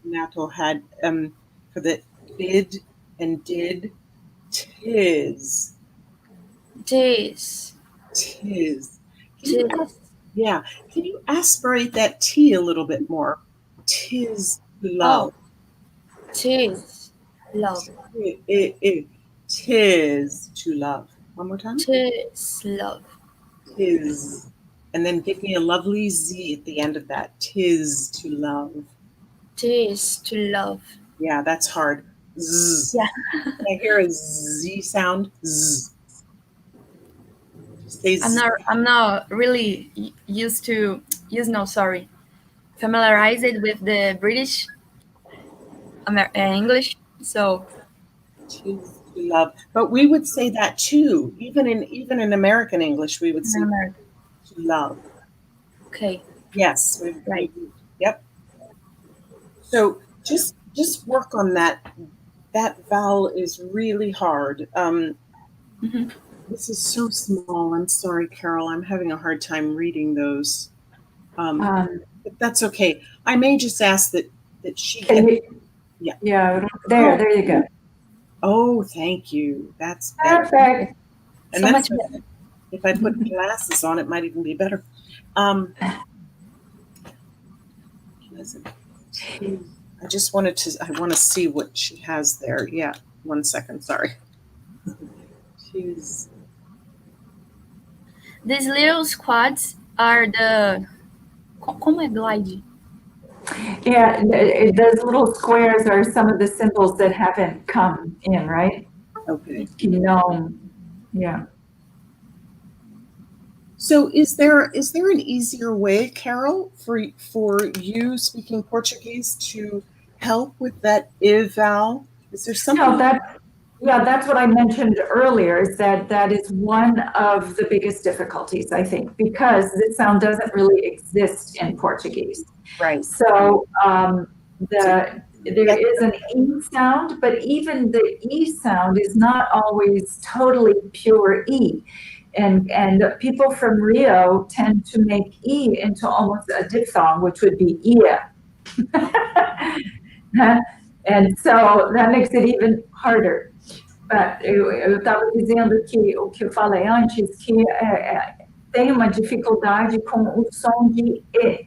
Nato had for the bid and did. Tis. Tis. Tis. Tis. Yeah. Can you aspirate that T a little bit more? Tis love. Oh. Tis love. Tis to love. One more time. Tis love. Tis. And then give me a lovely Z at the end of that. Tis to love. Tis to love. Yeah, that's hard. Z. Yeah. Can I hear a Z sound? Z. Say Z. I'm not really familiarized with the British English, so Tis to love. But we would say that too. Even in American English, we would say to love. Okay. Yes. Right. Yep. So just work on that. That vowel is really hard. This is so small. I'm sorry, Carol. I'm having a hard time reading those. But that's okay. I may just ask that she get. Yeah, there you go. Oh, thank you. That's Perfect. And So that's much better. if I put glasses on, it might even be better. I want to see what she has there. Yeah, 1 second. Sorry. She's. These little squads are the. Como é glide? Yeah, those little squares are some of the symbols that haven't come in, right? Okay. Yeah. So is there an easier way, Carol, for you speaking Portuguese to help with that I vowel? Is there something? No, that's what I mentioned earlier, is that is one of the biggest difficulties, I think, because this sound doesn't really exist in Portuguese. Right. So there is an E sound, but even the E sound is not always totally pure E. And people from Rio tend to make E into almost a diphthong, which would be ia. And so that makes it even harder. Eu estava dizendo que o que eu falei antes, que tem uma dificuldade com o som de E,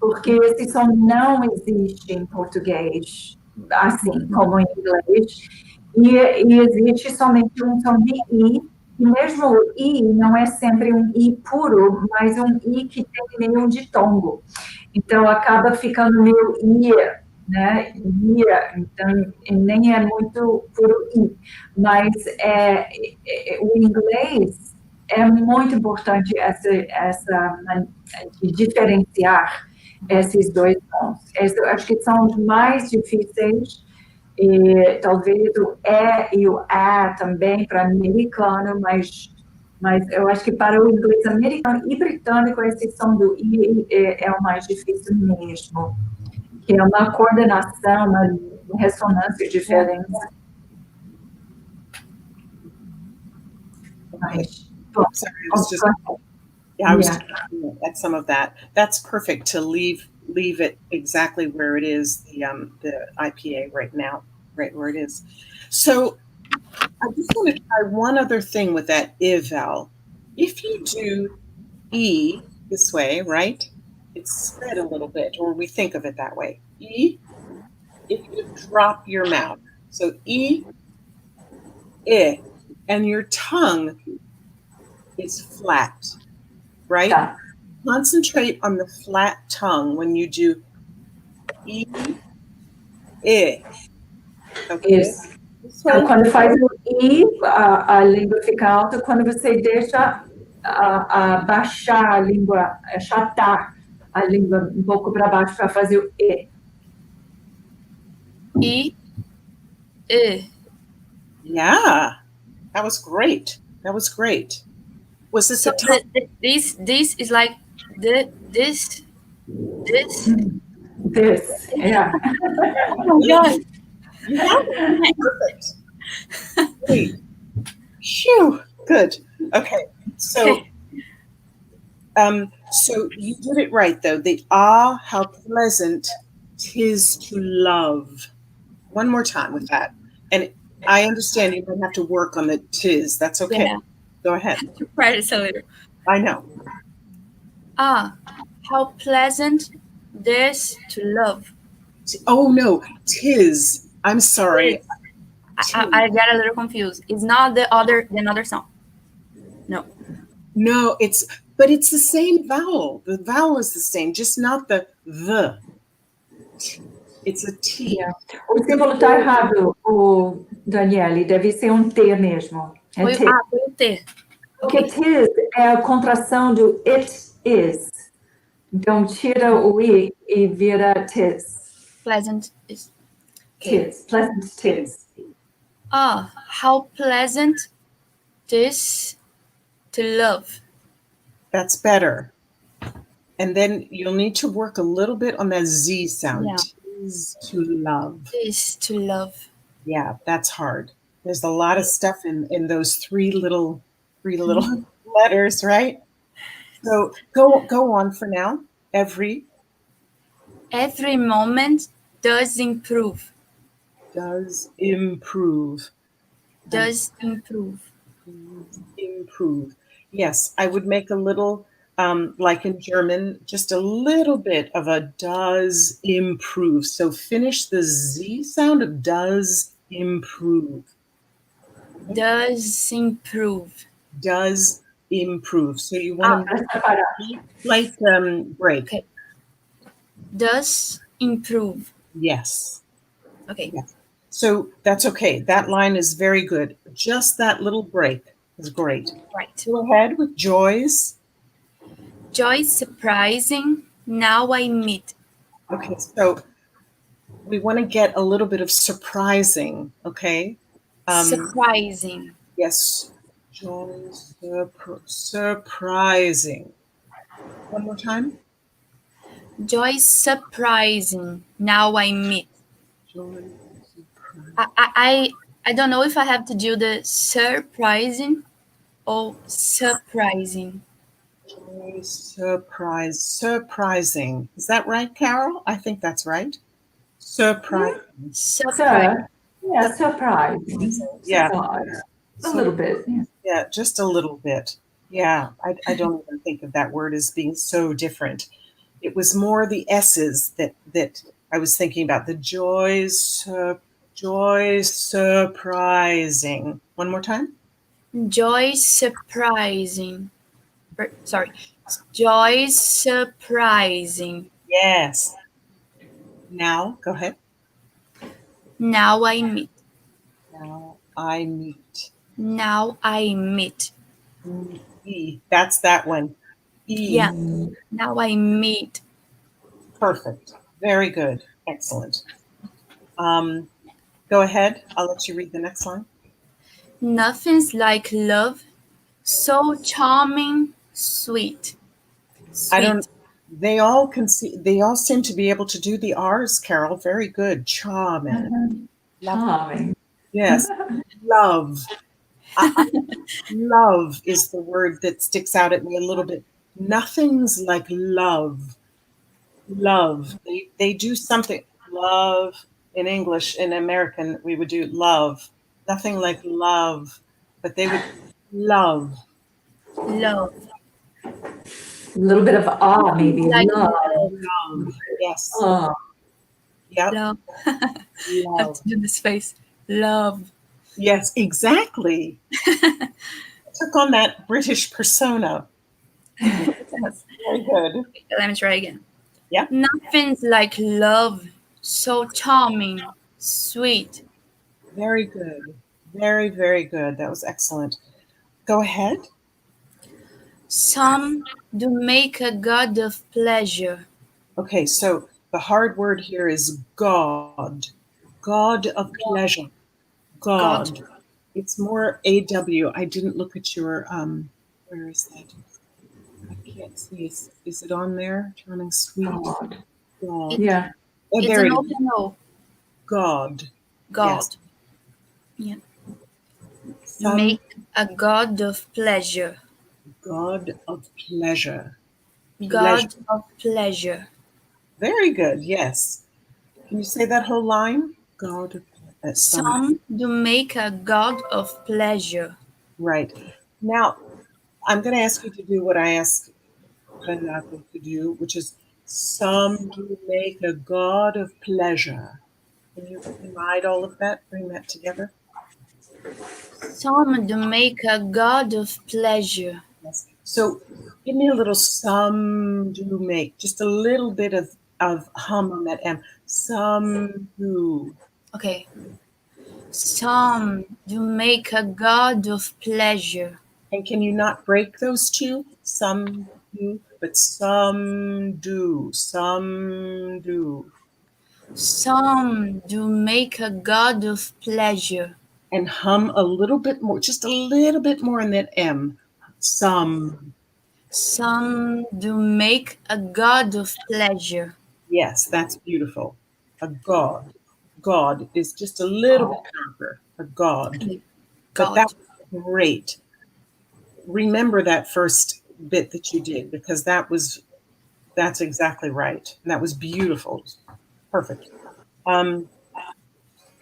porque esse som não existe em português, assim como em inglês, e existe somente um som de I, e mesmo o I não é sempre um I puro, mas um I que tem meio um ditongo. Então acaba ficando meio ia, né? Ia, então nem é muito puro I, mas o inglês é muito importante essa de diferenciar esses dois sons. Eu acho que são os mais difíceis, e talvez o E e o A também para americano, mas eu acho que para o inglês americano e britânico esse som do I é o mais difícil mesmo, que é uma coordenação, uma ressonância diferente. Mas, Sorry, I was just. Yeah, I was looking at some of that. That's perfect to leave it exactly where it is, the IPA right now, right where it is. So I just want to try one other thing with that I vowel. If you do E this way, right, it's spread a little bit, or we think of it that way. E, if you drop your mouth, so E, I, and your tongue is flat, right? Yeah. Concentrate on the flat tongue when you do E, I. Okay? Isso. Então, quando faz o I, a língua fica alta. Quando você deixa a baixar a língua, achatar a língua um pouco para baixo para fazer o E. I, E. Yeah, that was great. That was great. Was this So a tough? this is like this. This, yeah. Oh my God. Yeah, perfect. Great. Phew, good. Okay, so so you did it right though. The how pleasant 'tis to love. One more time with that. And I understand you might have to work on the 'tis. That's okay. Yeah. Go ahead. To practice a little. I know. How pleasant this to love. Oh no, 'tis. I'm sorry. I get a little confused. It's not the other sound. No. No, but it's the same vowel. The vowel is the same, just not the. It's a T. Yeah. O símbolo está errado, o Daniele, deve ser um T mesmo. É Foi T. o T. Porque tis é a contração do it is. Então, tira o I e vira tis. Pleasant is. Tis, pleasant tis. How pleasant this to love. That's better. And then you'll need to work a little bit on that Z sound. Yeah. Tis to love. This to love. Yeah, that's hard. There's a lot of stuff in those three little letters, right? So go on for now. Every moment does improve. does improve. Does improve. Improve. Yes, I would make a little, like in German, just a little bit of a does improve. So finish the Z sound of does improve. Does improve. Does improve. So you want to like break. Okay. Does improve. Yes. Okay. Yes. So that's okay. That line is very good. Just that little break is great. Right. Go ahead with joys. Joy surprising. Now I meet. Okay, so we want to get a little bit of surprising, okay? Surprising. Yes, joy surprising. One more time. Joy surprising. Now I meet. Joy surprising. I don't know if I have to do the surprising or surprising. Joy surprising. Is that right, Carol? I think that's right. Surprising. Surprise. Yeah, surprise. Yeah. Surprise. A little bit. Yeah. Yeah, just a little bit. Yeah, I don't even think of that word as being so different. It was more the S's that I was thinking about. The joy surprising. One more time. Joy surprising. Sorry. Joy surprising. Yes. Now, go ahead. Now I meet. Now I meet. Now I meet. E. That's that one. E. Yeah. Now I meet. Perfect. Very good. Excellent. Go ahead. I'll let you read the next line. Nothing's like love, so charming, sweet. I don't. They all seem to be able to do the R's, Carol. Very good. Charming. Charming. Yes. Love. Love is the word that sticks out at me a little bit. Nothing's like love. Love. They do something. Love. In English, in American, we would do love. Nothing like love. But they would love. Love. A little bit of awe, maybe. Like love. Love. Yes. Yep. Love. I have Love. to do this face. Love. Yes, exactly. Took on that British persona. Very good. Let me try again. Yeah. Nothing's like love, so charming, sweet. Very good. Very, very good. That was excellent. Go ahead. Some do make a god of pleasure. Okay, so the hard word here is God. God of pleasure. God. It's more AW. I didn't look at your, where is that? I can't see. Is it on there? Turning sweet. God. God. Yeah. Oh, It's there an it is. open O. God. God. Yes. Yeah. Some Make a god of pleasure. God of pleasure. God of pleasure. Very good. Yes. Can you say that whole line? God of Some do make a god of pleasure. Right. Now, I'm going to ask you to do what I asked Renato to do, which is some do make a god of pleasure. Can you divide all of that? Bring that together? Some do make a god of pleasure. Yes. So give me a little some do make, just a little bit of hum on that M. Some do. Okay. Some do make a god of pleasure. And can you not break those two? Some do, but some do. Some do. Some do make a god of pleasure. And hum a little bit more, just a little bit more in that M. Some. Some do make a god of pleasure. Yes, that's beautiful. A god. God is just a little bit sharper. A god. Okay. But God. that's great. Remember that first bit that you did, because that's exactly right. And that was beautiful. Perfect.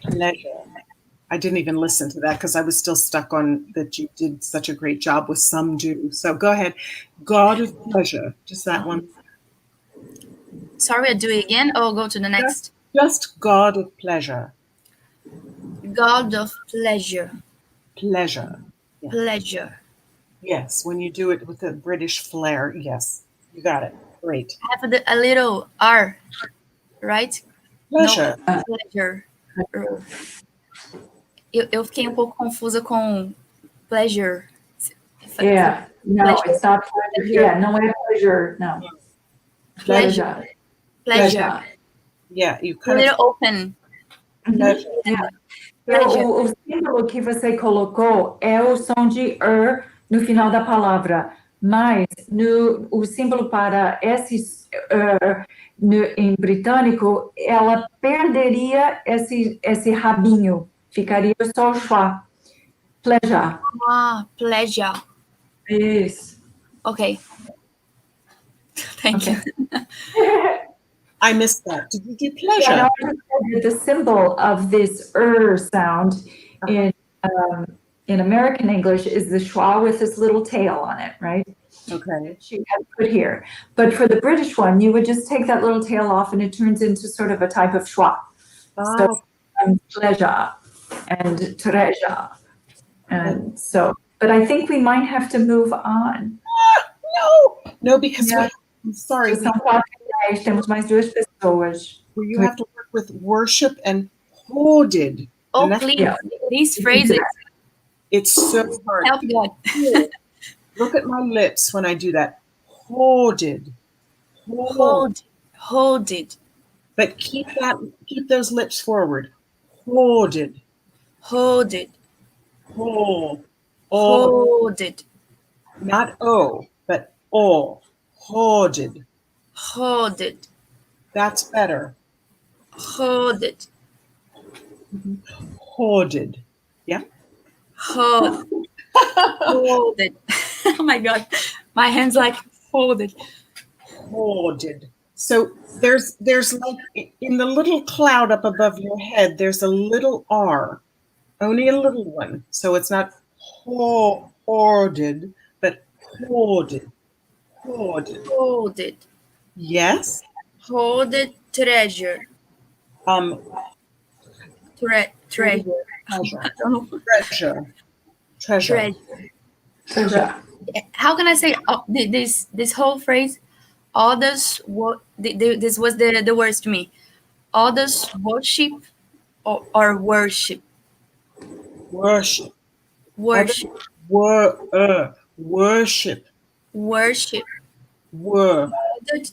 Pleasure. I didn't even listen to that because I was still stuck on that you did such a great job with some do. So go ahead. God of pleasure. Just that one. Sorry, I'll do it again. Or go to the next. Just God of pleasure. God of pleasure. Pleasure. Yeah. Pleasure. Yes, when you do it with a British flair. Yes, you got it. Great. I have a little R, right? Pleasure. No, pleasure. Eu fiquei pouco confusa com pleasure. Yeah. No, Pleasure. it's not pleasure. Yeah, no way pleasure. No. Pleasure. Pleasure. Yeah, you A kind little of open. pleasure. Yeah. Pleasure. O símbolo que você colocou é o som de no final da palavra, mas o símbolo para esse em britânico, ela perderia esse rabinho, ficaria só o schwa. Pleasure. Ah, pleasure. Isso. Okay. Thank you. I missed that. Did you do pleasure? Yeah, no, the symbol of this sound in American English is the schwa with this little tail on it, right? Okay. She had put here. But for the British one, you would just take that little tail off and it turns into sort of a type of schwa. So pleasure and treasure. And so, but I think we might have to move on. No, because I'm sorry. São 4 e 10, temos mais 2 pessoas. You have to work with worship and hoarded. Oh, And please. yeah. These phrases. It's so hard. Help God. Look at my lips when I do that. Hoarded. Hold it. But keep those lips forward. Hoarded. Hold it. Hold. Hold it. Not O, but O. Hoarded. Hold it. That's better. Hold it. Hoarded. Yeah. Hold it. Oh my God. My hands like folded. Hoarded. So there's like in the little cloud up above your head, there's a little R, only a little one. So it's not hoarded, but hoarded. Hoarded. Hold it. Yes. Hold it. Treasure. Treasure. Treasure. I don't know. Treasure. Treasure. How can I say this whole phrase? Others, this was the words to me. Others worship or worship. Worship. Worship. Worship. worship. Wor. Ordered,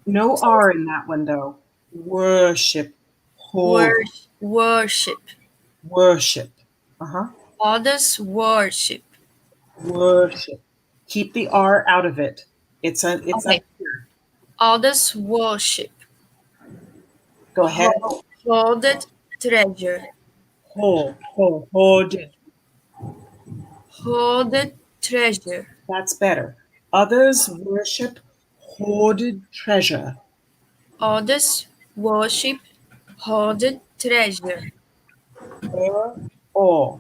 No R in that one though. Worship. worship. Worship. Uh-huh. Others worship. Worship. Keep the R out of it. It's Okay. up here. Others worship. Go ahead. Hoarded treasure. Hoarded. Hoarded treasure. That's better. Others worship hoarded treasure. Others worship hoarded treasure. Or.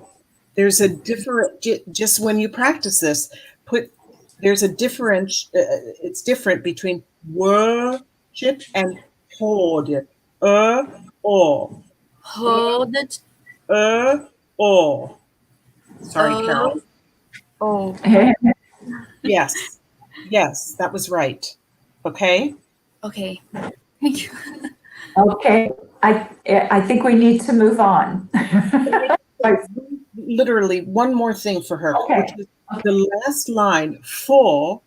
There's a different, just when you practice this, there's a different, it's different between worship and hoard. Or. Hoarded. Or. Sorry, Carol. Oh. Yes, that was right. Okay? Okay. Thank you. Okay, I think we need to move on. Literally one more thing for her, Okay. which is the last line, for,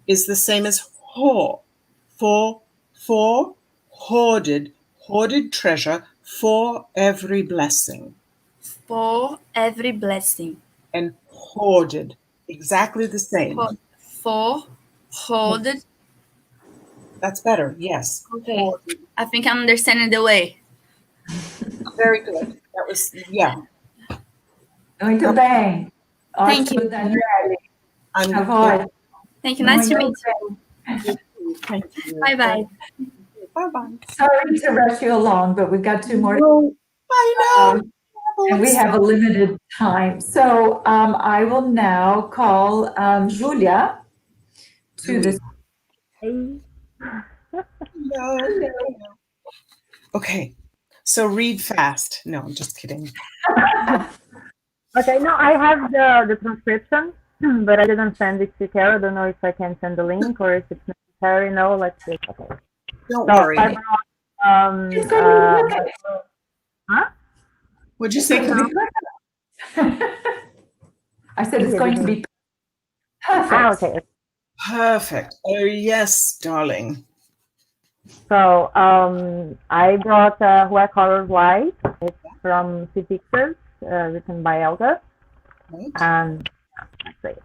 is the same as ho. For hoarded treasure for every blessing. For every blessing. And hoarded, exactly the same. For hoarded. That's better, yes. Okay. Hoarded. I think I'm understanding the way. Very good. That was, yeah. Muito bem. Thank you. Ótimo, Daniele. I'm A voz. Thank you. Nice to meet Muito you. Thank you. Bye-bye. Bye-bye. Sorry to rush you along, but we've got 2 more. No, I know. And we have a limited time. So I will now call Julia to the. No. Okay, so read fast. No, I'm just kidding. Okay, no, I have the transcription, but I didn't send it to Carol. I don't know if I can send the link or if it's necessary. No, let's see. Okay. Don't worry. Huh? What'd you say, Carol? I said it's going to be perfect. Okay. Perfect. Oh, yes, darling. So I brought Where Colors Lie. It's from Sea Pictures, written by Elga. Right. And let's see.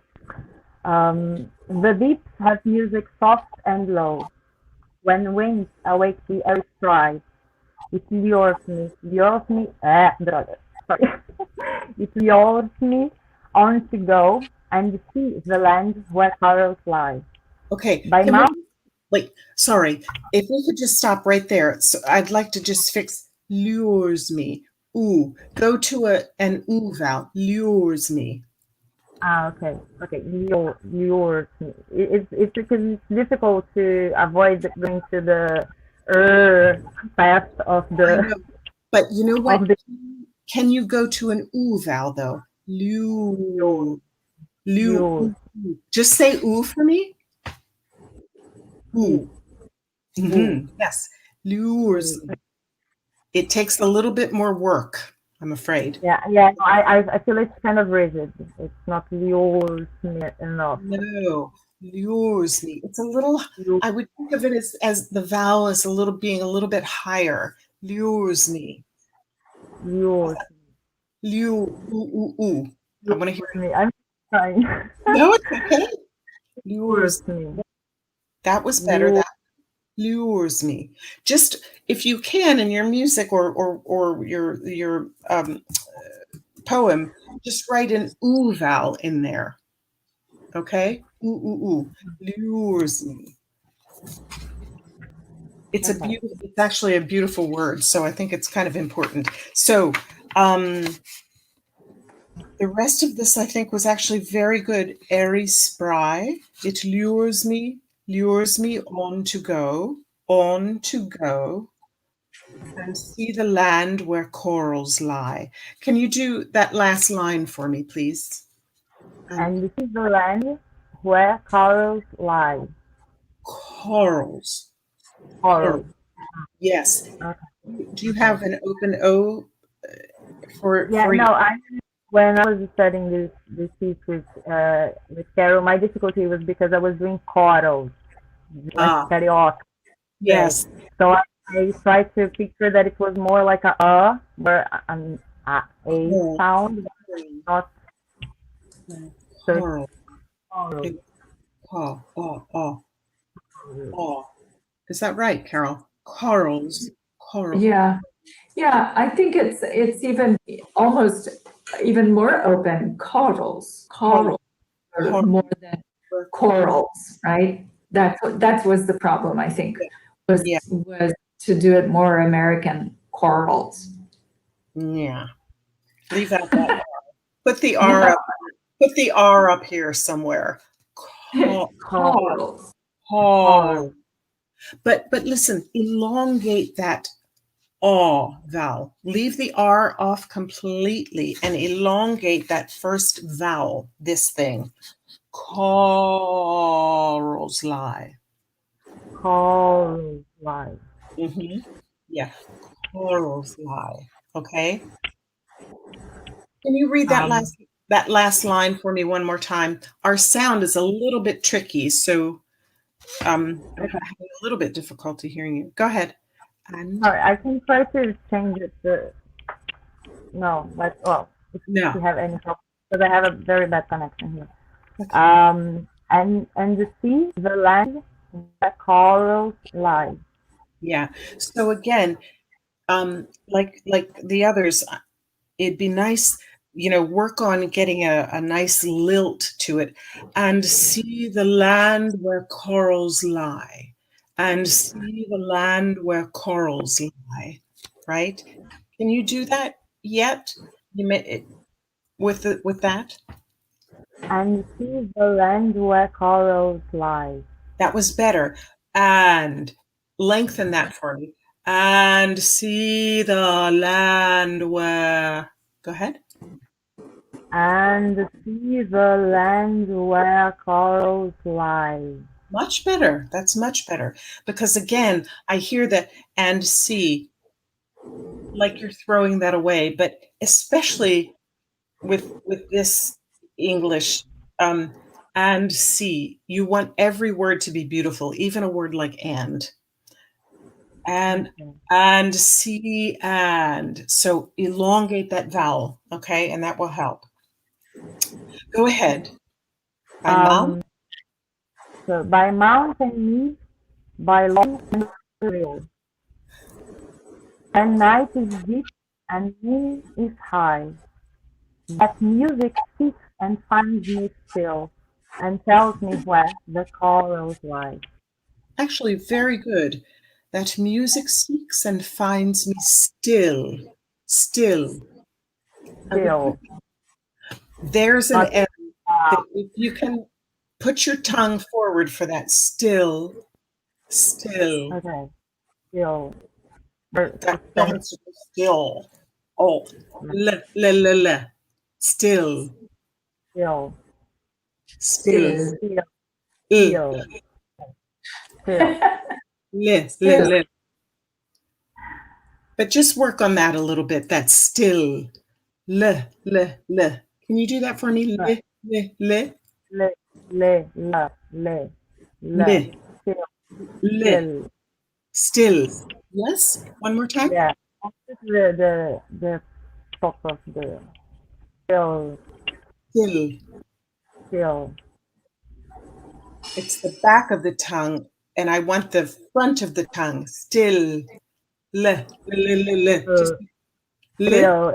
The deeps have music soft and low. When winds awake the earth's cry, it lures me, sorry. It lures me on to go and see the land where colors lie. Okay. By mouth. Wait, sorry. If we could just stop right there. So I'd like to just fix lures me. Ooh. Go to an ooh vowel. Lures me. Okay. Lures me. It's because it's difficult to avoid going to the path of the. But you know what? Can you go to an ooh vowel though? Lure. Just say ooh for me. Ooh. Mm-hmm. Yes. Lures. It takes a little bit more work, I'm afraid. Yeah. I feel it's kind of rigid. It's not lures me enough. No, lures me. It's a little. I would think of it as the vowel is being a little bit higher. Lures me. Lures. Ooh. I want to hear me. I'm trying. No, it's okay. Lures me. That was better. That lures me. Just if you can in your music or your poem, just write an ooh vowel in there. Okay? Ooh. Lures me. It's it's actually a beautiful word, so I think it's kind of important. So the rest of this I think was actually very good. Airy spry. It lures me on to go, and see the land where corals lie. Can you do that last line for me, please? And this is the land where corals lie. Corals. Yes. Okay. Do you have an open O for? Yeah. For no, when I was studying this piece with Carol, my difficulty was because I was doing chorals, like karaoke. Yes. Right? So I tried to picture that it was more like a or an a sound, not Choral. choral. Is that right, Carol? Corals. Coral. Yeah. Yeah, I think it's even almost even more open. Corals. More than corals, right? That was the problem, I think, was to do it more American, corals. Yeah. Leave out that R. Put the R up. Put the R up here somewhere. Corals. But listen, elongate that vowel. Leave the R off completely and elongate that first vowel, this thing. Corals lie. Corals lie. Yeah, corals lie. Okay. Can you read that last line for me one more time? Our sound is a little bit tricky, so I'm having a little bit difficulty hearing you. Go ahead. Sorry, I can try to change it to if you have any problem, because I have a very bad connection here. Okay. And the sea, the land, the corals lie. Yeah. So again, like the others, it'd be nice, work on getting a nice lilt to it. And see the land where corals lie. And see the land where corals lie. Right? Can you do that yet? You may, with that? And see the land where corals lie. That was better. And lengthen that for me. And see the land where. Go ahead. And see the land where corals lie. Much better. That's much better. Because again, I hear that and see, like you're throwing that away, but especially with this English, and see, you want every word to be beautiful, even a word like and see, and so elongate that vowel, okay, and that will help. Go ahead. By mount? So by mount and mead, by long and real. And night is deep and moon is high. That music seeks and finds me still, and tells me where the corals lie. Actually, very good. That music seeks and finds me still. There's an M. If you can put your tongue forward for that, still. Okay, still. That sounds still. Oh, le. Still. Le. But just work on that a little bit. That's still. Le. Can you do that for me? Le. Still. Yes. One more time. Yeah. The top of the still. It's the back of the tongue, and I want the front of the tongue. Still. Le. Still.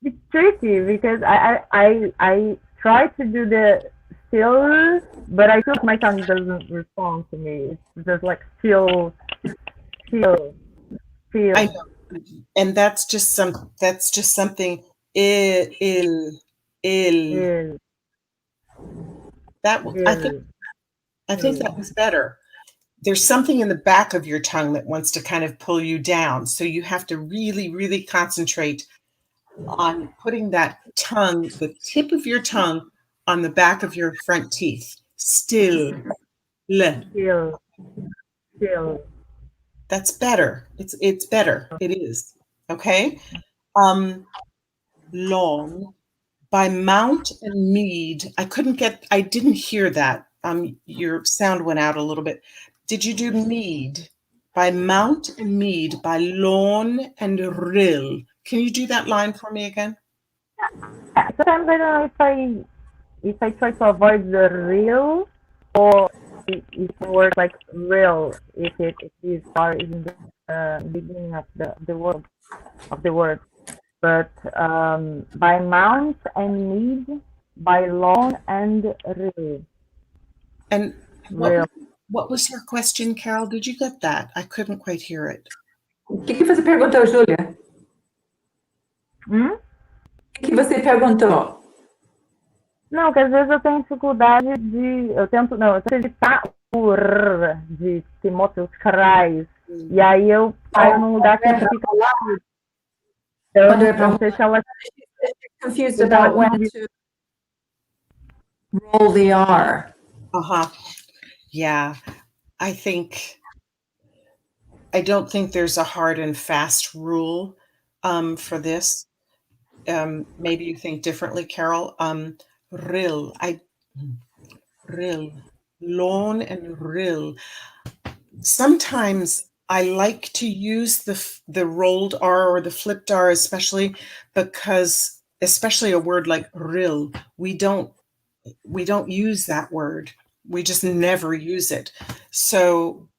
It's tricky because I try to do the still, but I feel like my tongue doesn't respond to me. It's just like still. I know. And that's just something ill. I think that was better. There's something in the back of your tongue that wants to kind of pull you down. So you have to really, really concentrate on putting that tongue, the tip of your tongue, on the back of your front teeth. Still. That's better. It's better. It is. Okay. Long. by Mount and Mead. I didn't hear that. Your sound went out a little bit. Did you do Mead? By Mount and Mead, by Lawn and Rill. Can you do that line for me again? Sometimes I don't know if I try to avoid the real, or if it works like real, if it is started in the beginning of the word. But by Mount and Mead, by Lawn and Rill. And what was your question, Carol? Did you get that? I couldn't quite hear it. O que você perguntou, Júlia? O que você perguntou? Não, que às vezes eu tenho dificuldade eu tento evitar o r de Timóteo-Kreis, e aí eu saio num lugar que fica lá. Eu não sei se ela... Confused about when to roll the R. Yeah, I don't think there's a hard and fast rule for this. Maybe you think differently, Carol. Rill, lawn and rill. Sometimes I like to use the rolled R or the flipped R, especially a word like rill, we don't use that word. We just never use it. So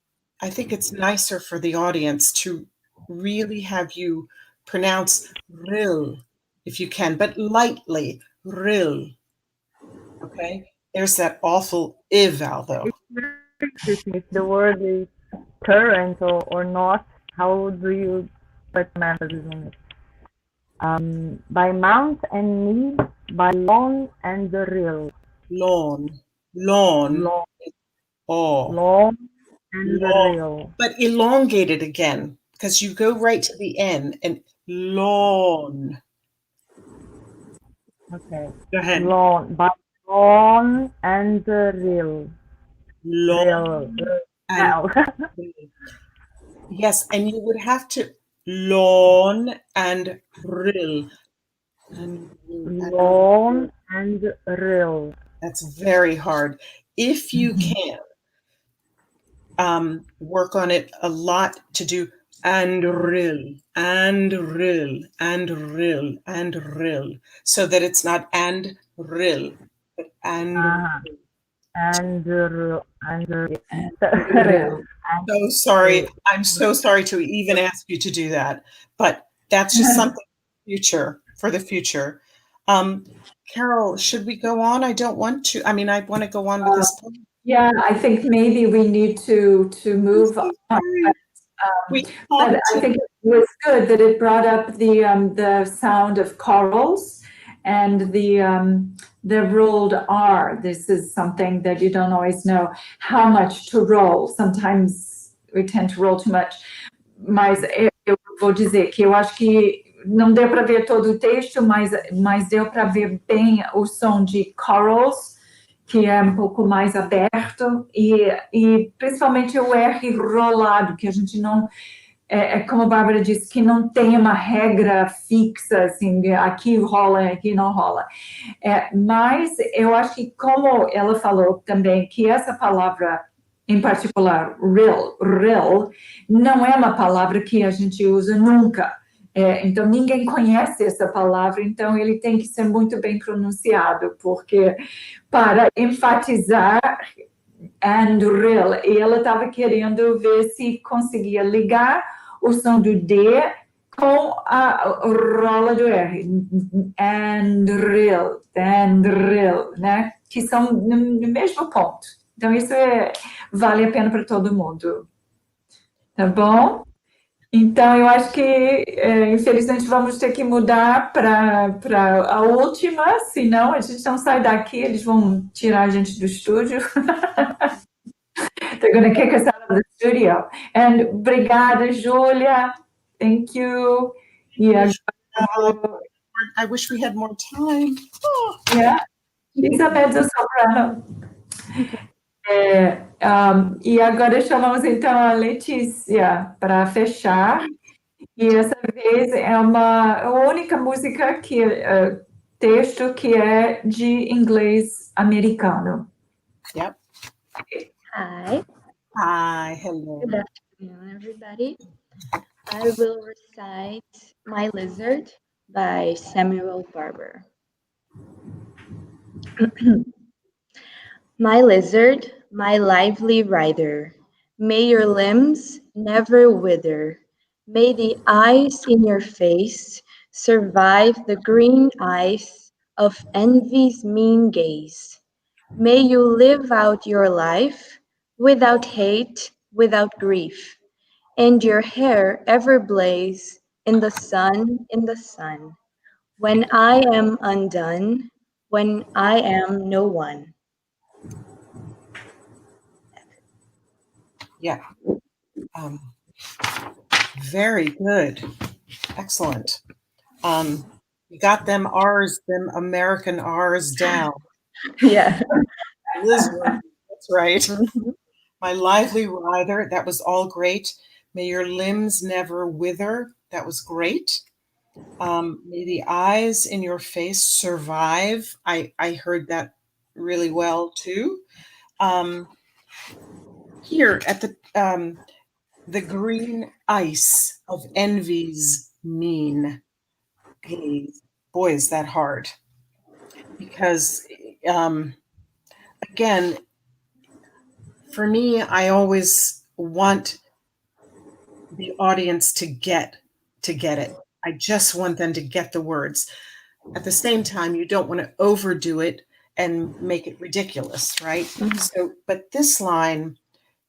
I think it's nicer for the audience to really have you pronounce rill if you can, but lightly, rill. Okay? There's that awful I vowel though. If the word is current or not, how do you put emphasis on it? By Mount and Mead, by Lawn and the Rill. Lawn. Oh. Lawn and the Rill. But elongate it again, because you go right to the N and lawn. Okay. Go ahead. Lawn, by Lawn and the Rill. Lawn. Yes, and you would have to lawn and rill. Lawn and rill. That's very hard. If you can work on it a lot to do and rill, and rill, and rill, and rill, so that it's not and rill, but and rill. And rill. So sorry. I'm so sorry to even ask you to do that, but that's just something for the future. Carol, should we go on? I don't want to. I mean, I want to go on with this. Yeah, I think maybe we need to move on. But I think it was good that it brought up the sound of corals and the rolled R. This is something that you don't always know how much to roll. Sometimes we tend to roll too much. Mas eu vou dizer que eu acho que não deu para ver todo o texto, mas deu para ver bem o som de corals, que é um pouco mais aberto, e principalmente o R rolado, que a gente não... como a Bárbara disse, que não tem uma regra fixa, assim, aqui rola, aqui não rola. Mas eu acho que, como ela falou também, que essa palavra, em particular, rill, não é uma palavra que a gente usa nunca. Então, ninguém conhece essa palavra, então ele tem que ser muito bem pronunciado, porque para enfatizar and rill, e ela estava querendo ver se conseguia ligar o som do D com a rola do R, and rill, né? Que são no mesmo ponto. Então, isso vale a pena para todo mundo. Tá bom? Então, eu acho que, infelizmente, vamos ter que mudar para a última, senão a gente não sai daqui, eles vão tirar a gente do estúdio. They're going to kick us out of the studio. And obrigada, Júlia. Thank you. Yeah. I wish we had more time. Oh. Yeah. Lisa mezzo soprano. E agora chamamos então a Letícia para fechar. E essa vez é a única música que texto que é de inglês americano. Yep. Hi. Hi, hello. Good afternoon, everybody. I will recite My Lizard by Samuel Barber. My lizard, my lively rider, may your limbs never wither. May the eyes in your face survive the green ice of envy's mean gaze. May you live out your life without hate, without grief, and your hair ever blaze in the sun, in the sun. When I am undone, when I am no one. Yeah. Very good. Excellent. You got them R's, them American R's down. Yeah. Lizard, that's right. My lively rider, that was all great. May your limbs never wither, that was great. May the eyes in your face survive. I heard that really well too. Here at the green ice of envy's mean gaze. Boy, is that hard. Because again, for me, I always want the audience to get it. I just want them to get the words. At the same time, you don't want to overdo it and make it ridiculous, right? Mm-hmm. So, but this line,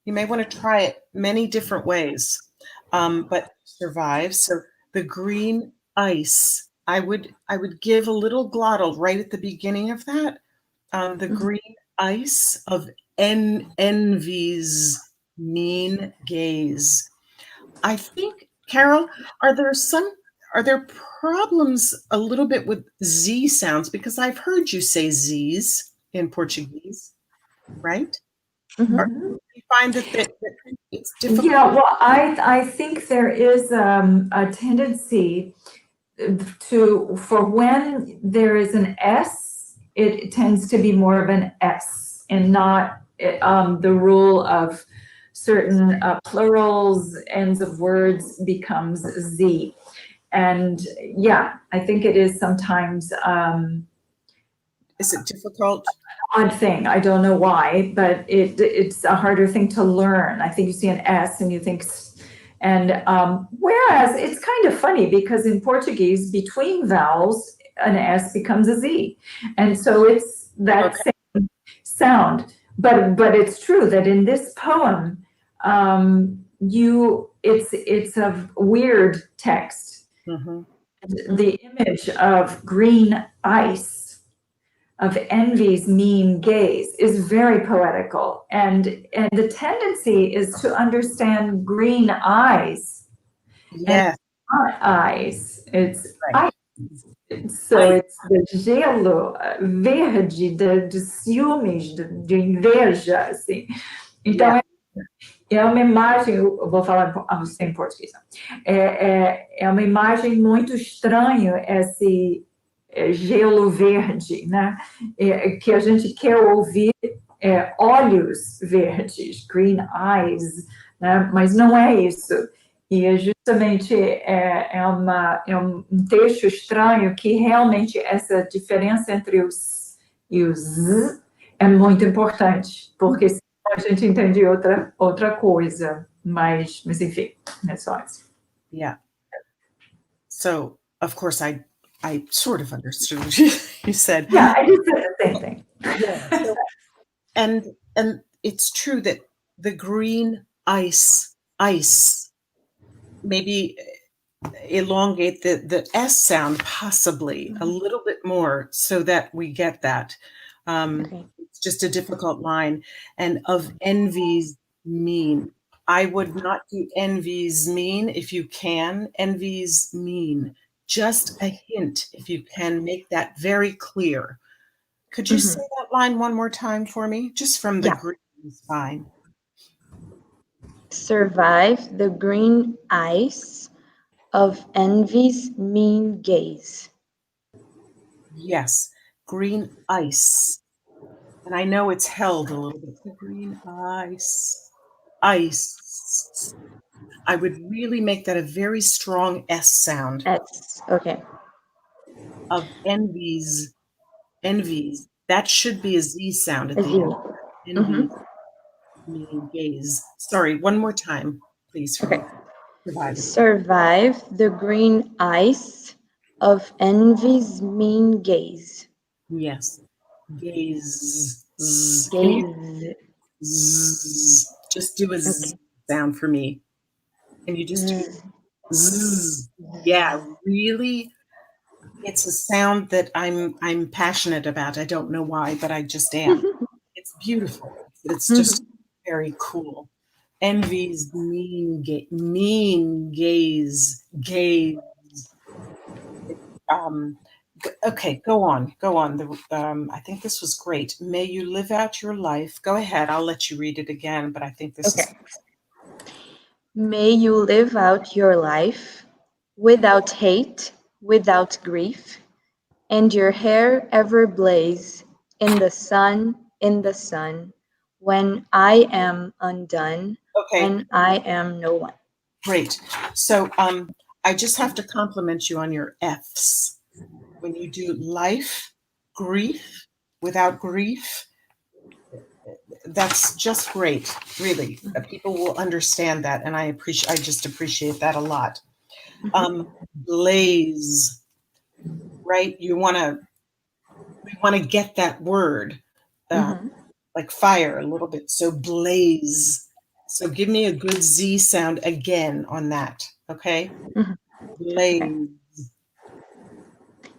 you may want to try it many different ways, but survive. So the green ice, I would give a little glottal right at the beginning of that. The green ice of envy's mean gaze. I think, Carol, are there problems a little bit with Z sounds? Because I've heard you say Z's in Portuguese, right? Mm-hmm. You find that it's difficult? Yeah, well, I think there is a tendency for when there is an S, it tends to be more of an S and not the rule of certain plurals, ends of words becomes Z. And yeah, I think it is sometimes Is it difficult? odd thing. I don't know why, but it's a harder thing to learn. I think you see an S and you think, and whereas it's kind of funny because in Portuguese, between vowels, an S becomes a Z. And so it's that same sound. But it's true that in this poem, it's a weird text. Mm-hmm. The image of green ice, of envy's mean gaze, is very poetical, and the tendency is to understand green eyes. Yes. And not eyes, it's Right. ice. So it's the gelo verde de ciúmes, de inveja, assim. Então, é uma imagem, eu vou falar em português, é uma imagem muito estranha, esse gelo verde, né? Que a gente quer ouvir olhos verdes, green eyes, né? Mas não é isso. E é justamente um texto estranho que realmente essa diferença entre os e os Z é muito importante, porque senão a gente entende outra coisa. Mas enfim, é só isso. Yeah. So, of course, I sort of understood what you said. Yeah, I just said the same thing. Yeah. So, and it's true that the green ice maybe elongate the S sound possibly a little bit more so that we get that. It's just a difficult line. And of envy's mean, I would not do envy's mean if you can. Envy's mean. Just a hint, if you can make that very clear. Could you say that line one more time for me? Just from the green is fine. Survive the green ice of envy's mean gaze. Yes, green ice. And I know it's held a little bit. The green ice. Ice. I would really make that a very strong S sound. S. Okay. Of envies. Envies. That should be a Z sound at A the Z. end. Envies. Meaning gaze. Sorry, one more time, please. Okay. Survive. Survive the green ice of envy's mean gaze. Yes. Gaze. Gaze. Zzz. Just do a Z sound for me. Can you just do zzz? Yeah, really. It's a sound that I'm passionate about. I don't know why, but I just am. It's beautiful. It's just very cool. Envy's mean gaze. Gaze. Okay, go on. I think this was great. May you live out your life. Go ahead. I'll let you read it again, but I think this is. May you live out your life without hate, without grief, and your hair ever blaze in the sun, when I am undone, when I am no one. Great. So I just have to compliment you on your Fs. When you do life, grief, without grief, that's just great, really. People will understand that, and I just appreciate that a lot. Blaze, right? We want to get that word, like fire a little bit. So blaze. So give me a good Z sound again on that, okay? Blaze.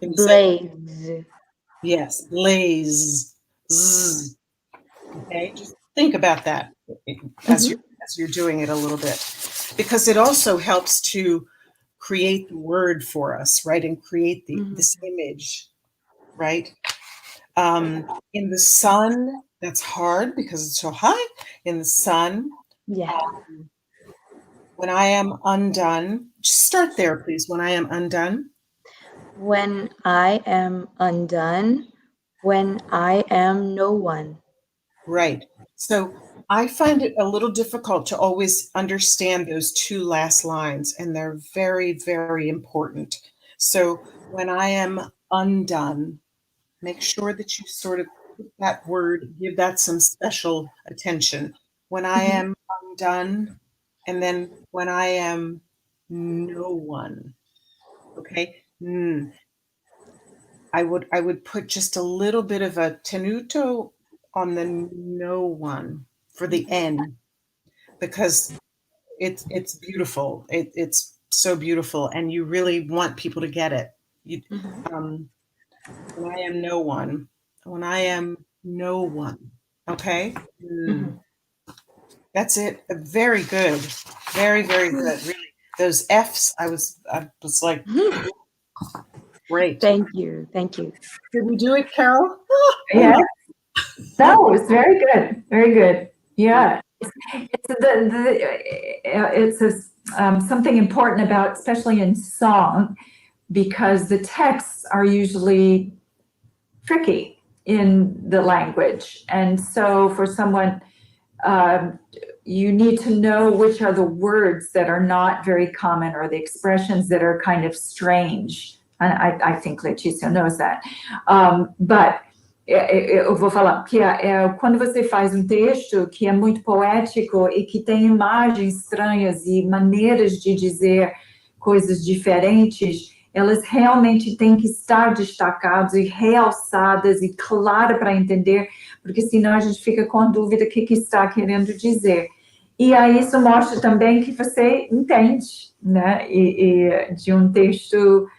Blaze. Yes, blaze. Zzz. Okay, just think about that as you're doing it a little bit, because it also helps to create the word for us, right? And create this image, right? In the sun, that's hard because it's so high. In the sun, when I am undone, just start there, please. When I am undone. When I am undone, when I am no one. Right. So I find it a little difficult to always understand those two last lines, and they're very, very important. So when I am undone, make sure that you sort of put that word, give that some special attention. When I am undone, and then when I am no one. Okay. I would put just a little bit of a tenuto on the no one for the N, because it's beautiful. It's so beautiful, and you really want people to get it. When I am no one, when I am no one. Okay. That's it. Very good. Very, very good. Really, those Fs. I was like. Great. Thank you. Did we do it, Carol? Yeah. That was very good. Very good. Yeah. It's something important about, especially in song, because the texts are usually tricky in the language. And so for someone, you need to know which are the words that are not very common, or the expressions that are kind of strange. I think Letícia knows that. But eu vou falar que quando você faz um texto que é muito poético e que tem imagens estranhas e maneiras de dizer coisas diferentes, elas realmente têm que estar destacadas e realçadas e claras para entender, porque senão a gente fica com a dúvida do que está querendo dizer. E aí isso mostra também que você entende, né? E de um texto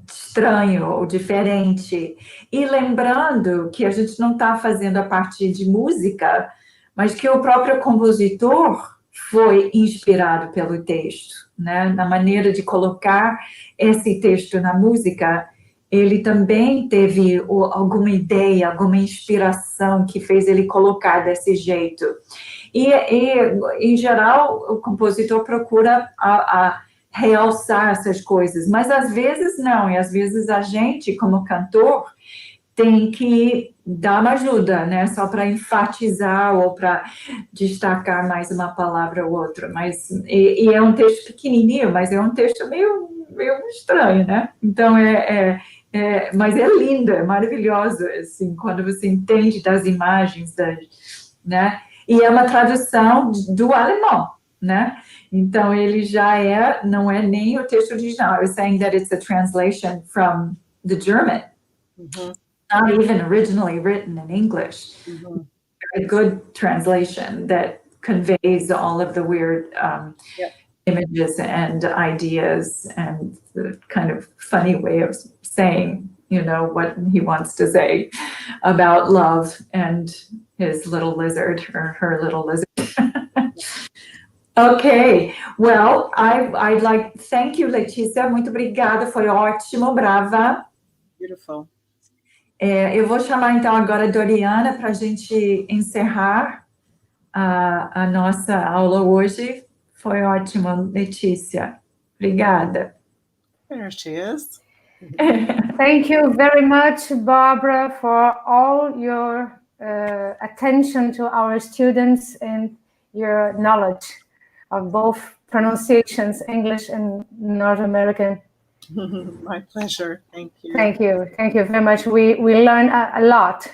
estranho ou diferente. E lembrando que a gente não está fazendo a partir de música, mas que o próprio compositor foi inspirado pelo texto, né? Na maneira de colocar esse texto na música, ele também teve alguma ideia, alguma inspiração que fez ele colocar desse jeito. E em geral, o compositor procura realçar essas coisas, mas às vezes não, e às vezes a gente, como cantor, tem que dar uma ajuda, né, só para enfatizar ou para destacar mais uma palavra ou outra, mas, e é um texto pequenininho, mas é um texto meio estranho, né, então mas é lindo, é maravilhoso, assim, quando você entende das imagens, né, e é uma tradução do alemão, né, então ele já não é nem o texto original, I was saying that it's a translation from the German, not even originally written in English. A good translation that conveys all of the weird images and ideas and the kind of funny way of saying, what he wants to say about love and his little lizard or her little lizard. Okay, well, I'd like, thank you, Letícia, muito obrigada, foi ótimo, brava. Beautiful. Eu vou chamar, então, agora a Doriana para a gente encerrar a nossa aula hoje. Foi ótimo, Letícia. Obrigada. There she is. Thank you very much, Barbara, for all your attention to our students and your knowledge of both pronunciations, English and North American. My pleasure. Thank you. Thank you. Thank you very much. We learned a lot.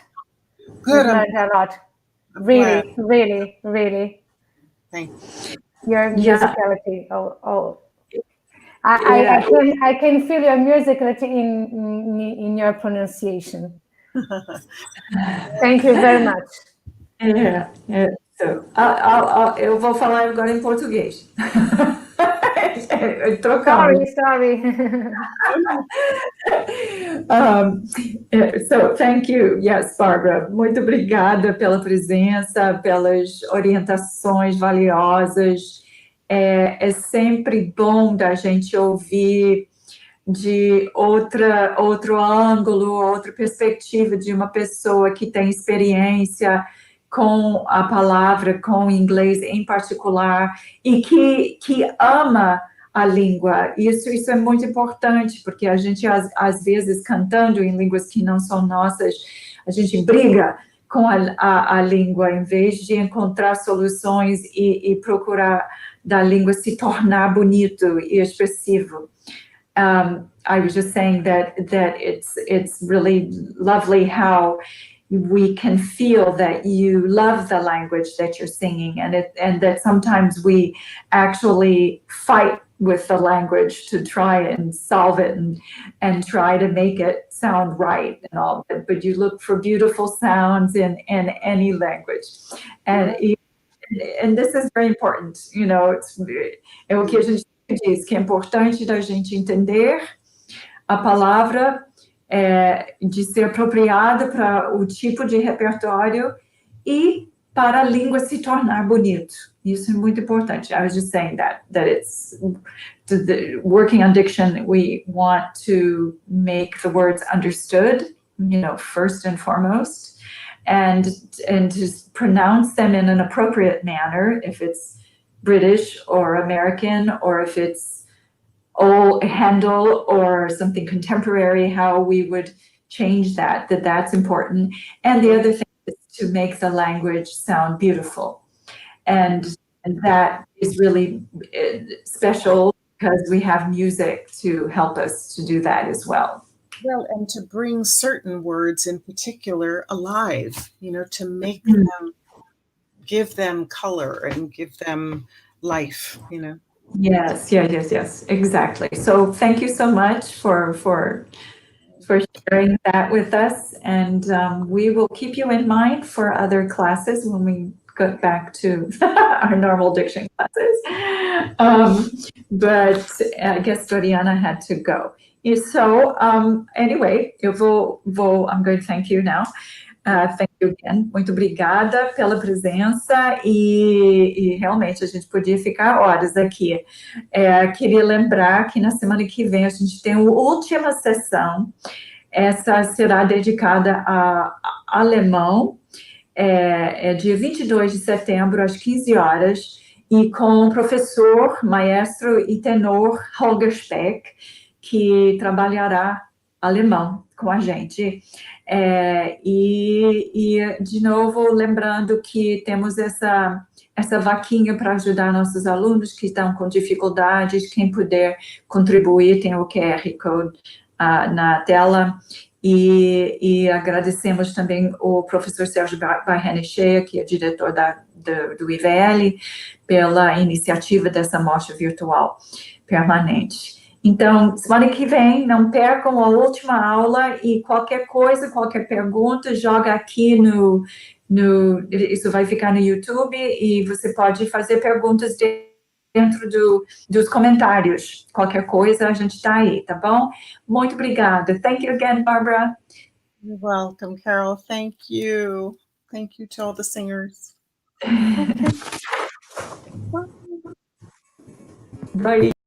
Good. We learned a lot. Really, really, really. Thank you. Your musicality. I can feel your musicality in your pronunciation. Thank you very much. So, eu vou falar agora em português. Sorry. So, thank you. Yes, Barbara. Muito obrigada pela presença, pelas orientações valiosas. É sempre bom da gente ouvir de outro ângulo, outra perspectiva de uma pessoa que tem experiência com a palavra, com o inglês em particular, e que ama a língua. Isso é muito importante, porque a gente, às vezes, cantando em línguas que não são nossas, a gente briga com a língua, em vez de encontrar soluções e procurar da língua se tornar bonito e expressivo. I was just saying that it's really lovely how we can feel that you love the language that you're singing, and that sometimes we actually fight with the language to try and solve it and try to make it sound right and all, but you look for beautiful sounds in any language, and this is very important, é o que a gente diz, que é importante da gente entender a palavra, de ser apropriada para o tipo de repertório e para a língua se tornar bonito. Isso é muito importante. I was just saying that it's working on diction, we want to make the words understood, first and foremost, and to pronounce them in an appropriate manner, if it's British or American, or if it's old Handel or something contemporary, how we would change that's important. And the other thing is to make the language sound beautiful. And that is really special because we have music to help us to do that as well. Well, and to bring certain words in particular alive, to make them, give them color and give them life, Yes, exactly. So thank you so much for sharing that with us, and we will keep you in mind for other classes when we go back to our normal diction classes. But I guess Doriana had to go. So anyway, I'm going to thank you now. Thank you again. Muito obrigada pela presença e realmente a gente podia ficar horas aqui. Queria lembrar que na semana que vem a gente tem a última sessão. Essa será dedicada a alemão. Dia 22 de setembro, às 15 horas. e com o professor, maestro e tenor Holger Speck, que trabalhará alemão com a gente. De novo, lembrando que temos essa vaquinha para ajudar nossos alunos que estão com dificuldades. Quem puder contribuir, tem o QR Code na tela. E agradecemos também o professor Sérgio Barrenechea, que é diretor do IVL, pela iniciativa dessa Mostra Virtual Permanente. Então, semana que vem, não percam a última aula, e qualquer coisa, qualquer pergunta, joga aqui isso vai ficar no YouTube, e você pode fazer perguntas dentro dos comentários. Qualquer coisa, a gente está aí, tá bom? Muito obrigada. Thank you again, Barbara. You're welcome, Carol. Thank you. Thank you to all the singers. Okay. Bye.